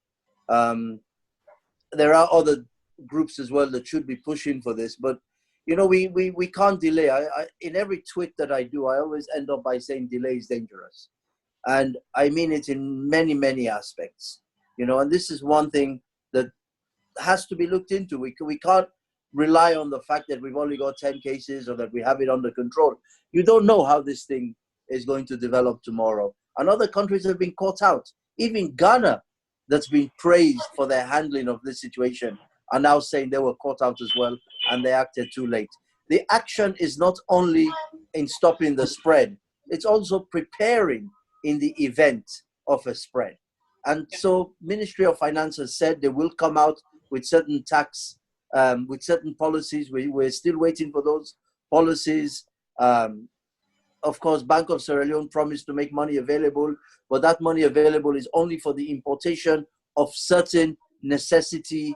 There are other groups as well that should be pushing for this, but we can't delay. In every tweet that I do, I always end up by saying delay is dangerous, and I mean it in many aspects. And this is one thing that has to be looked into. We can't rely on the fact that we've only got 10 cases or that we have it under control. You don't know how this thing is going to develop tomorrow. And other countries have been caught out. Even Ghana, that's been praised for their handling of this situation, are now saying they were caught out as well and they acted too late. The action is not only in stopping the spread, it's also preparing in the event of a spread. And so Ministry of Finance has said they will come out with certain tax, with certain policies. We're still waiting for those policies. Of course, Bank of Sierra Leone promised to make money available, but that money available is only for the importation of certain necessity,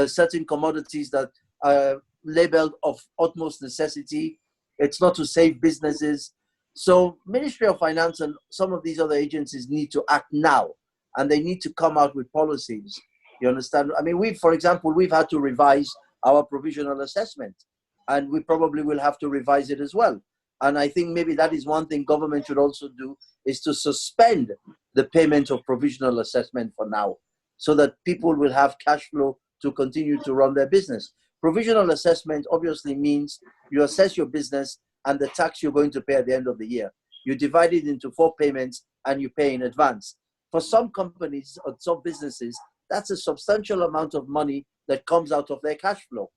certain commodities that are labeled of utmost necessity. It's not to save businesses. So Ministry of Finance and some of these other agencies need to act now, and they need to come out with policies. You understand? I mean, for example, we've had to revise our provisional assessment, and we probably will have to revise it as well. And I think maybe that is one thing government should also do, is to suspend the payment of provisional assessment for now, so that people will have cash flow to continue to run their business. Provisional assessment obviously means you assess your business and the tax you're going to pay at the end of the year. You divide it into 4 payments and you pay in advance. For some companies or some businesses, that's a substantial amount of money that comes out of their cash flow.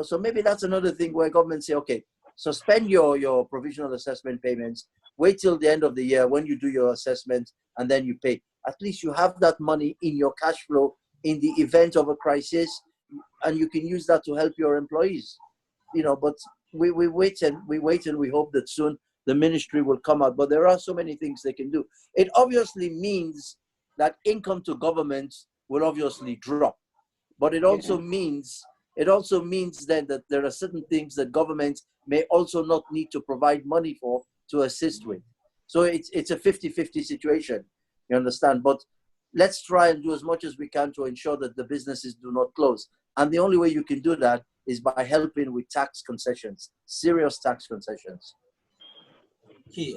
So maybe that's another thing where government say, okay, suspend your provisional assessment payments, wait till the end of the year when you do your assessment, and then you pay. At least you have that money in your cash flow in the event of a crisis, and you can use that to help your employees. But we wait and we hope that soon the ministry will come out. But there are so many things they can do. It obviously means that income to government will obviously drop. But it also means then that there are certain things that governments may also not need to provide money for to assist with. So it's a 50-50 situation, you understand? But let's try and do as much as we can to ensure that the businesses do not close. And the only way you can do that is by helping with tax concessions, serious tax concessions. Okay,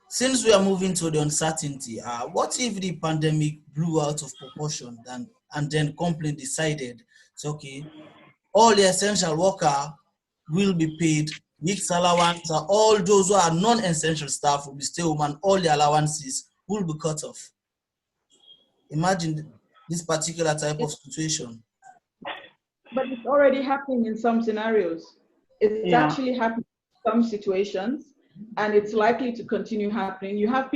since we are moving to the uncertainty, what if the pandemic blew out of proportion and then company decided, so okay, all the essential worker will be paid week's allowance, all those who are non-essential staff will be stay home and all the allowances will be cut off. Imagine this particular type of situation. But it's already happening in some scenarios. It's actually happening in some situations, and it's likely to continue happening. You have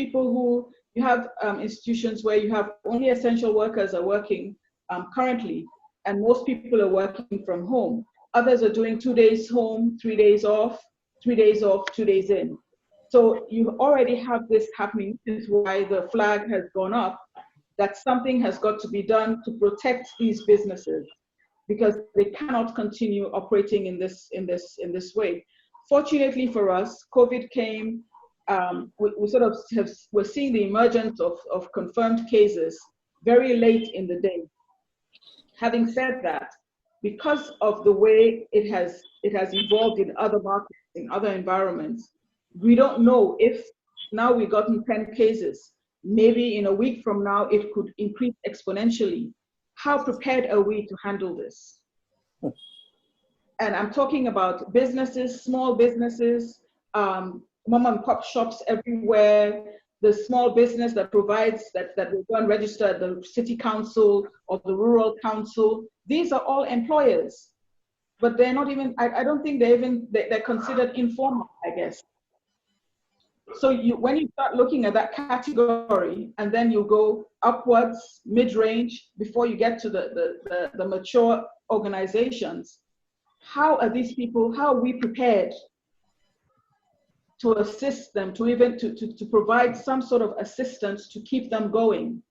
institutions where you have only essential workers are working currently, and most people are working from home. Others are doing 2 days home, 3 days off, 3 days off, 2 days in. So you already have this happening. This is why the flag has gone up, that something has got to be done to protect these businesses, because they cannot continue operating in this way. Fortunately for us, COVID came. We're seeing the emergence of confirmed cases very late in the day. Having said that, because of the way it has evolved in other markets, in other environments, we don't know if now we've gotten 10 cases, maybe in a week from now it could increase exponentially. How prepared are we to handle this? And I'm talking about businesses, small businesses, mom and pop shops everywhere, the small business that provides, that will go and register at the city council or the rural council. These are all employers, but they're not even, I don't think they're considered informal, I guess. So when you start looking at that category, and then you go upwards, mid-range, before you get to the mature organizations, how are these people, how are we prepared to assist them, to provide some sort of assistance to keep them going?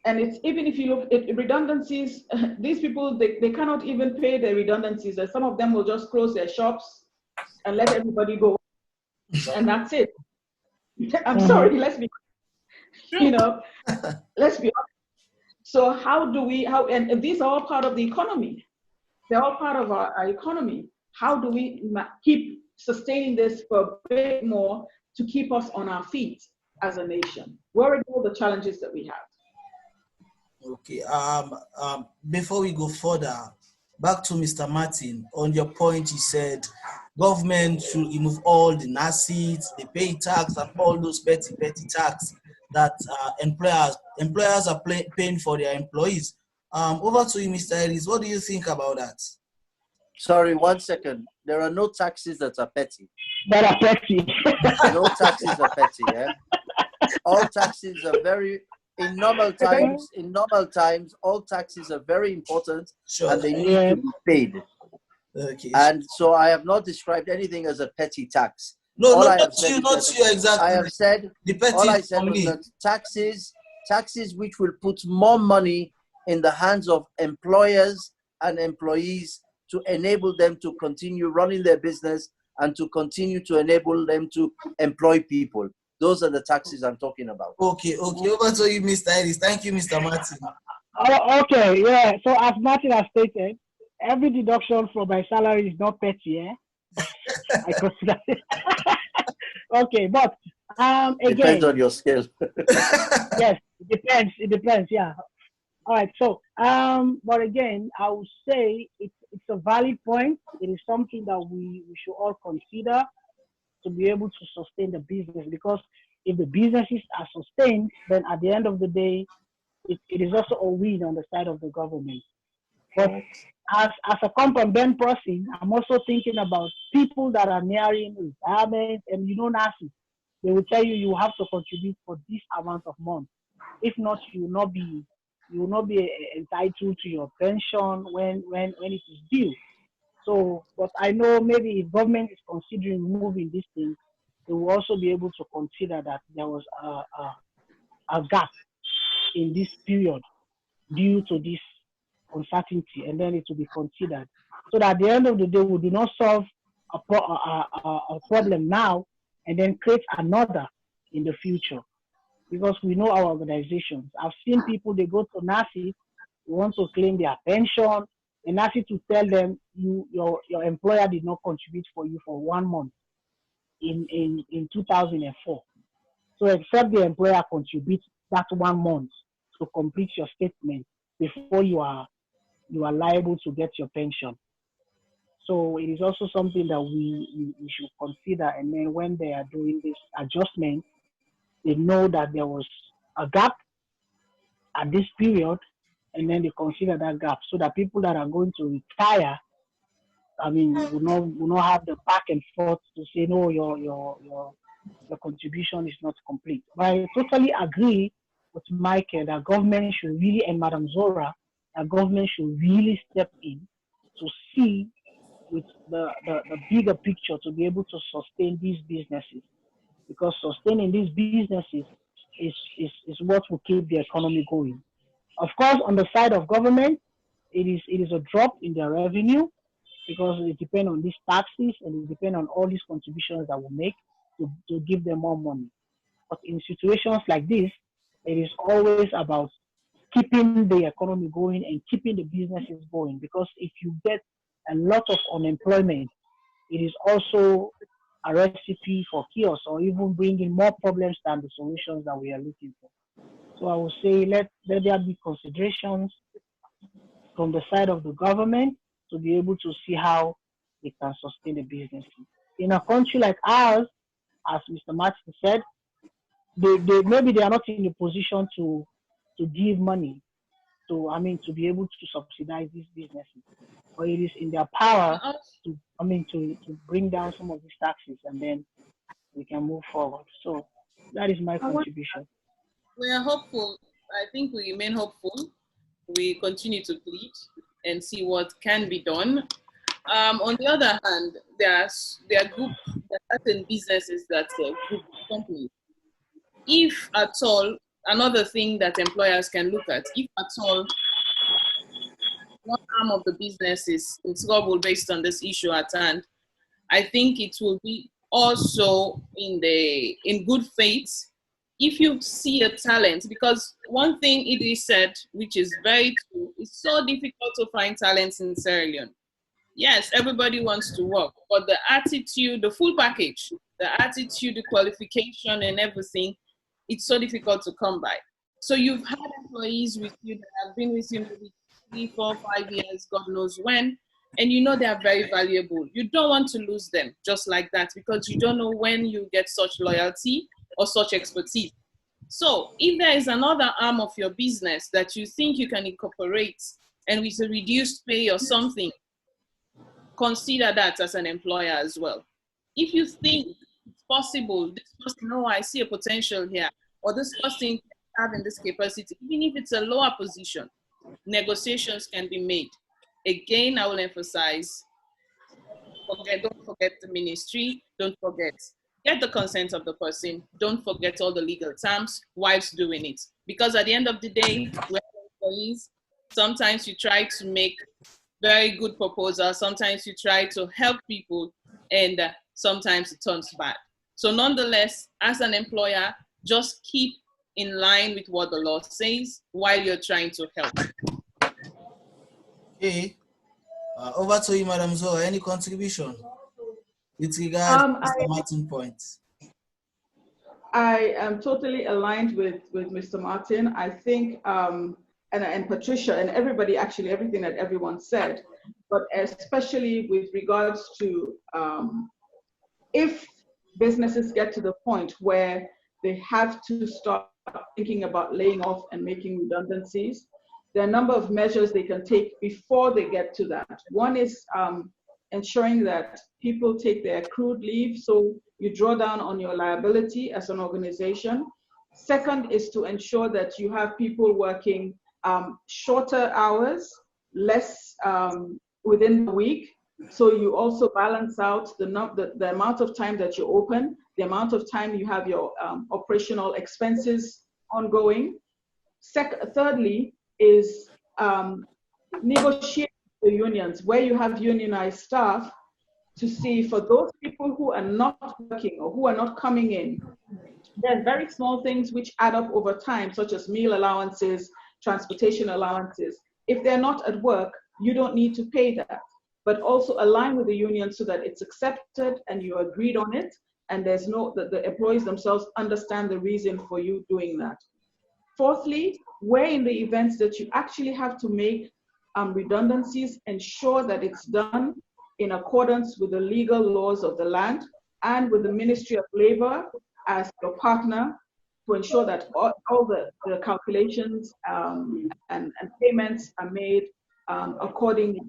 And it's, even if you look at redundancies, these people, they cannot even pay their redundancies. And some of them will just close their shops and let everybody go. And that's it. I'm sorry, let's be, let's be honest. So and these are all part of the economy. They're all part of our economy. How do we keep sustaining this for a bit more to keep us on our feet as a nation? Where are all the challenges that we have? Okay, before we go further, back to Mr. Martin. On your point, he said government should remove all the NACITs, the pay tax, and all those petty tax that employers are paying for their employees. Over to you, Mr. Ellis. What do you think about that? Sorry, 1 second. There are no taxes that are petty. That are petty. No taxes are petty, yeah? All taxes are very, in normal times, all taxes are very important, sure, and they need to be paid. Okay. And so I have not described anything as a petty tax. No, not you exactly. I have said, all I said was that taxes which will put more money in the hands of employers and employees to enable them to continue running their business and to continue to enable them to employ people. Those are the taxes I'm talking about. Okay. Over to you, Mr. Ellis. Thank you, Mr. Martin. Okay, yeah. So as Martin has stated, every deduction from my salary is not petty, I consider it. Okay, but again, depends on your scale. Yes, it depends, yeah. All right, so but again, I would say it's it's a valid point. It is something that we should all consider to be able to sustain the business, because if the businesses are sustained, then at the end of the day, it is also a win on the side of the government. But as a complement person, I'm also thinking about people that are nearing retirement, and nurses, they will tell you you have to contribute for this amount of month. If not, you will not be entitled to your pension when it is due. So, but I know maybe if government is considering moving these things, they will also be able to consider that there was a gap in this period due to this uncertainty, and then it will be considered. So that at the end of the day, we do not solve a problem now and then create another in the future, because we know our organizations. I've seen people, they go to NACI, they want to claim their pension, and NACI to tell them your employer did not contribute for you for 1 month in 2004. So except the employer contributes that 1 month to complete your statement before you are liable to get your pension. So it is also something that we should consider. And then when they are doing this adjustment, they know that there was a gap at this period, and then they consider that gap so that people that are going to retire, I mean, will not have the back and forth to say no, your contribution is not complete. But I totally agree with Michael that government should really, and Madam Zora, that government should really step in to see with the bigger picture to be able to sustain these businesses, because sustaining these businesses is what will keep the economy going. Of course, on the side of government, it is a drop in their revenue, because it depends on these taxes and it depends on all these contributions that we make to give them more money. But in situations like this, it is always about keeping the economy going and keeping the businesses going. Because if you get a lot of unemployment, it is also a recipe for chaos, or even bringing more problems than the solutions that we are looking for. So I would say let there be considerations from the side of the government to be able to see how they can sustain the business. In a country like ours, as Mr. Martin said, they maybe they are not in a position to give money to be able to subsidize these businesses. But it is in their power to bring down some of these taxes, and then we can move forward. So that is my contribution. We are hopeful. I think we remain hopeful. We continue to plead and see what can be done. On the other hand, there are certain businesses that are group companies. If at all, another thing that employers can look at, if at all one arm of the business is in trouble based on this issue at hand, I think it will be also in good faith if you see a talent, because one thing it is said, which is very true, it's so difficult to find talents in Sierra Leone. Yes, everybody wants to work, but the attitude, the full package, the attitude, the qualification and everything, it's so difficult to come by. So you've had employees with you that have been with you maybe 3, 4, 5 years, God knows when, and you know they are very valuable. You don't want to lose them just like that, because you don't know when you get such loyalty or such expertise. So if there is another arm of your business that you think you can incorporate, and with a reduced pay or something, consider that as an employer as well. If you think it's possible, this person, no, I see a potential here, or this person having this capacity, even if it's a lower position, negotiations can be made. Again, I will emphasize, don't forget the ministry, don't forget. Get the consent of the person, don't forget all the legal terms whilst doing it. Because at the end of the day, we're employees, sometimes you try to make very good proposals, sometimes you try to help people, and sometimes it turns bad. So nonetheless, as an employer, just keep in line with what the law says while you're trying to help. Okay. Over to you, Madam Zoe. Any contribution with regard to Mr. Martin's point? I am totally aligned with Mr. Martin. I think, and Patricia and everybody, actually everything that everyone said, but especially with regards to if businesses get to the point where they have to start thinking about laying off and making redundancies, there are a number of measures they can take before they get to that. One is ensuring that people take their accrued leave, so you draw down on your liability as an organization. Second is to ensure that you have people working shorter hours, less within the week. So you also balance out the amount of time that you open, the amount of time you have your operational expenses ongoing. Thirdly is negotiate with the unions where you have unionized staff to see for those people who are not working or who are not coming in. There are very small things which add up over time, such as meal allowances, transportation allowances. If they're not at work, you don't need to pay that, but also align with the union so that it's accepted and you agreed on it, and there's the employees themselves understand the reason for you doing that. Fourthly, where in the events that you actually have to make redundancies, ensure that it's done in accordance with the legal laws of the land and with the Ministry of Labor as your partner to ensure that all the calculations and payments are made accordingly.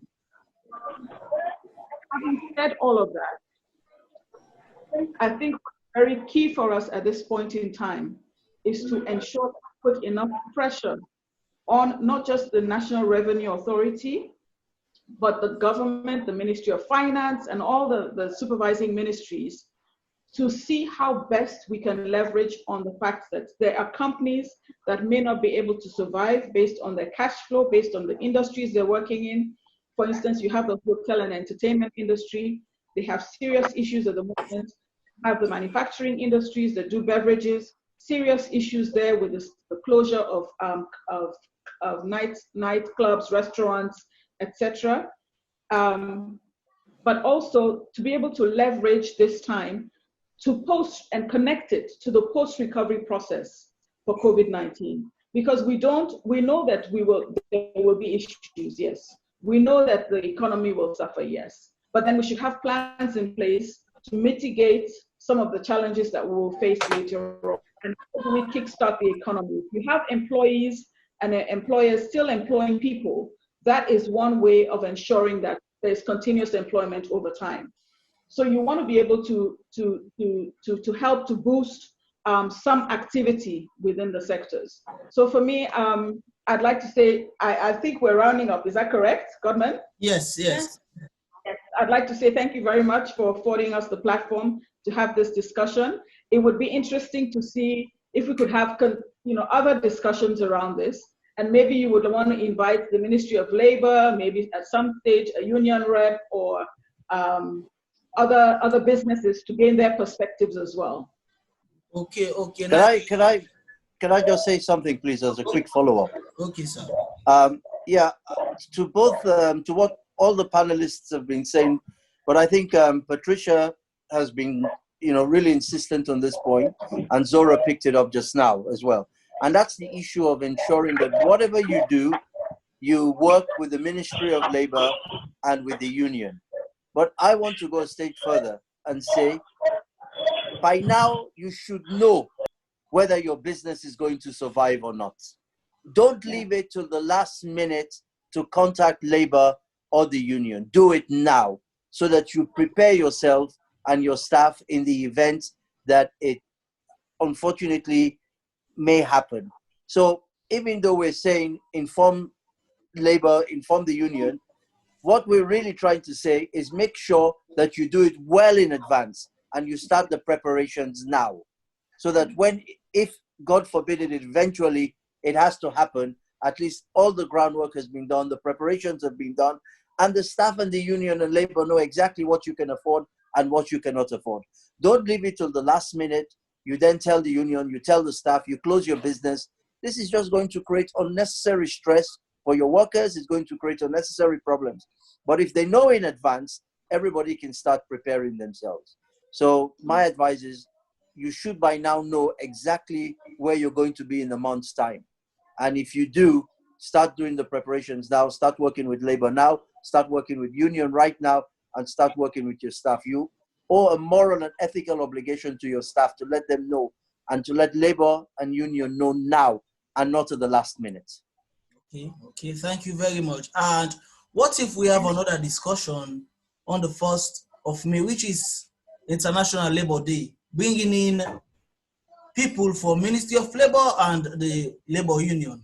Having said all of that, I think very key for us at this point in time is to ensure that we put enough pressure on not just the National Revenue Authority, but the government, the Ministry of Finance, and all the supervising ministries to see how best we can leverage on the fact that there are companies that may not be able to survive based on their cash flow, based on the industries they're working in. For instance, you have the hotel and entertainment industry. They have serious issues at the moment. You have the manufacturing industries that do beverages, serious issues there with the closure of nightclubs, restaurants, etc. But also to be able to leverage this time to post and connect it to the post-recovery process for COVID-19. Because we know that there will be issues, yes. We know that the economy will suffer, yes. But then we should have plans in place to mitigate some of the challenges that we will face later on. And how do we kickstart the economy? If you have employees and employers still employing people, that is one way of ensuring that there's continuous employment over time. So you want to be able to help to boost some activity within the sectors. So for me, I'd like to say, I think we're rounding up. Is that correct, Godman? Yes. Yes. I'd like to say thank you very much for affording us the platform to have this discussion. It would be interesting to see if we could have other discussions around this. And maybe you would want to invite the Ministry of Labor, maybe at some stage a union rep or other businesses to gain their perspectives as well. Okay. Can I just say something, please, as a quick follow-up? Okay, sir. To both to what all the panelists have been saying, but I think Patricia has been really insistent on this point, and Zora picked it up just now as well. And that's the issue of ensuring that whatever you do, you work with the Ministry of Labor and with the union. But I want to go a stage further and say, by now, you should know whether your business is going to survive or not. Don't leave it till the last minute to contact Labor or the union. Do it now so that you prepare yourself and your staff in the event that it unfortunately may happen. So even though we're saying inform Labor, inform the union, what we're really trying to say is make sure that you do it well in advance and you start the preparations now, so that if God forbid it eventually it has to happen, at least all the groundwork has been done, the preparations have been done, and the staff and the union and Labor know exactly what you can afford and what you cannot afford. Don't leave it till the last minute. You then tell the union, you tell the staff, you close your business. This is just going to create unnecessary stress for your workers. It's going to create unnecessary problems. But if they know in advance, everybody can start preparing themselves. So my advice is, you should by now know exactly where you're going to be in a month's time. And if you do, start doing the preparations now, start working with Labor now, start working with union right now, and start working with your staff. You owe a moral and ethical obligation to your staff to let them know, and to let labor and union know now and not at the last minute. Okay, thank you very much. And what if we have another discussion on the 1st of May, which is International Labor Day, bringing in people from Ministry of Labor and the Labor Union?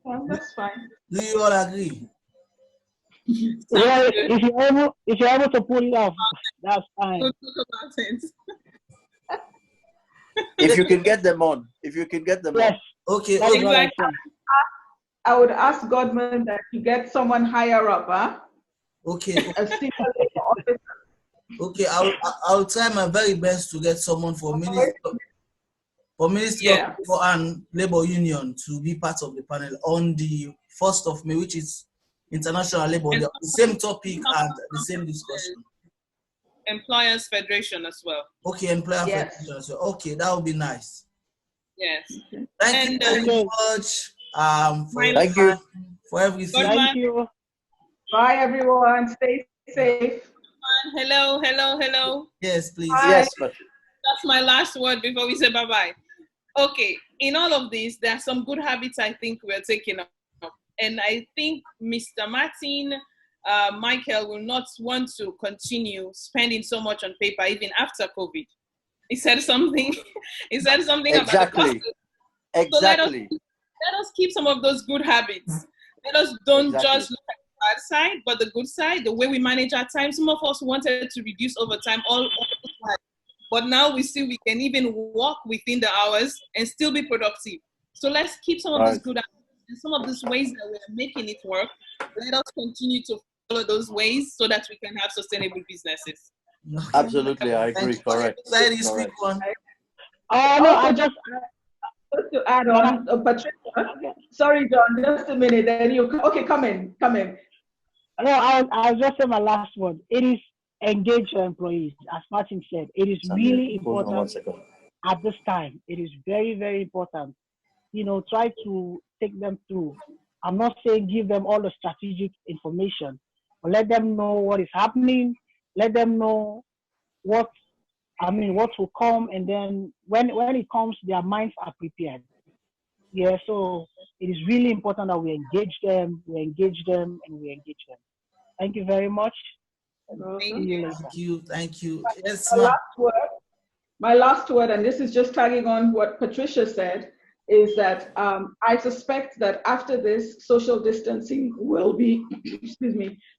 Well, that's fine. Do you all agree? Yeah, if you're able to pull it off, that's fine. We'll talk about it. If you can get them on, if you can get them Yes, on. Okay, that is okay. what I Exactly. said. I would ask Godman that you get someone higher up, Okay, a senior labor officer. okay. I'll try my very best to get someone for Ministry Yeah. of Labor and Labor Union to be part of the panel on the 1st of May, which is International Labor Day. The same topic and the same discussion. Employers Federation as well. Okay, employer Yes. federation as well. Okay, that would be nice. Yes. Thank you And, very much for your Thank you. time, for everything. Godman. Thank you. Bye, everyone. Stay safe. Hello, hello, hello. Yes, please. Bye. Yes, but That's my last word before we say bye-bye. Okay, in all of this, there are some good habits I think we're taking up. And I think Mr. Martin, Michael will not want to continue spending so much on paper even after COVID. He said something, he said something about the cost. exactly. Exactly. So let us keep some of those good habits. Let us don't Exactly. just look at the bad side, but the good side, the way we manage our time. Some of us wanted to reduce overtime all the time. But now we see we can even walk within the hours and still be productive. So let's keep some of these good habits and some of these ways that we're making it work. Let us continue to follow those ways so that we can have sustainable businesses. Absolutely, I agree. Correct. Ladies, quick one. Oh no, I just Just to add on, Patricia. Sorry, John, just a minute. Then you okay? Come in. no, I'll just say my last word. It is engage your employees, as Martin said. It is really Hold on 1 important second. at this time. It is very, very important. Try to take them through. I'm not saying give them all the strategic information, but let them know what is happening. Let them know what will come, and then when it comes, their minds are prepared. Yeah, so it is really important that we engage them, and we engage them. Thank you very much. See you later. Thank you. Yes, My ma'am. last word, and this is just tagging on what Patricia said, is that I suspect that after this, social distancing will be,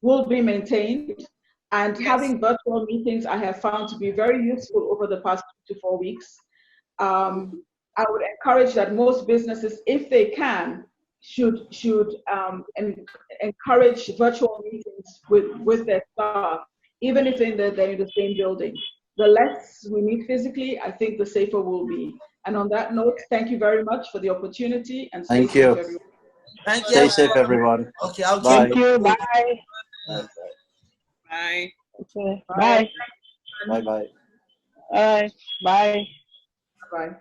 will be maintained. And having virtual meetings, I have found to be very useful over the past 2 to 4 weeks. I would encourage that most businesses, if they can, should encourage virtual meetings with their staff, even if they're in the same building. The less we meet physically, I think the safer we'll be. And on that note, thank you very much for the opportunity, and stay safe, everyone. Thank you. Stay safe, everyone. Okay, I'll Bye. Thank you. Bye. Bye. Okay. Bye. Bye-bye. Bye. Bye. Bye.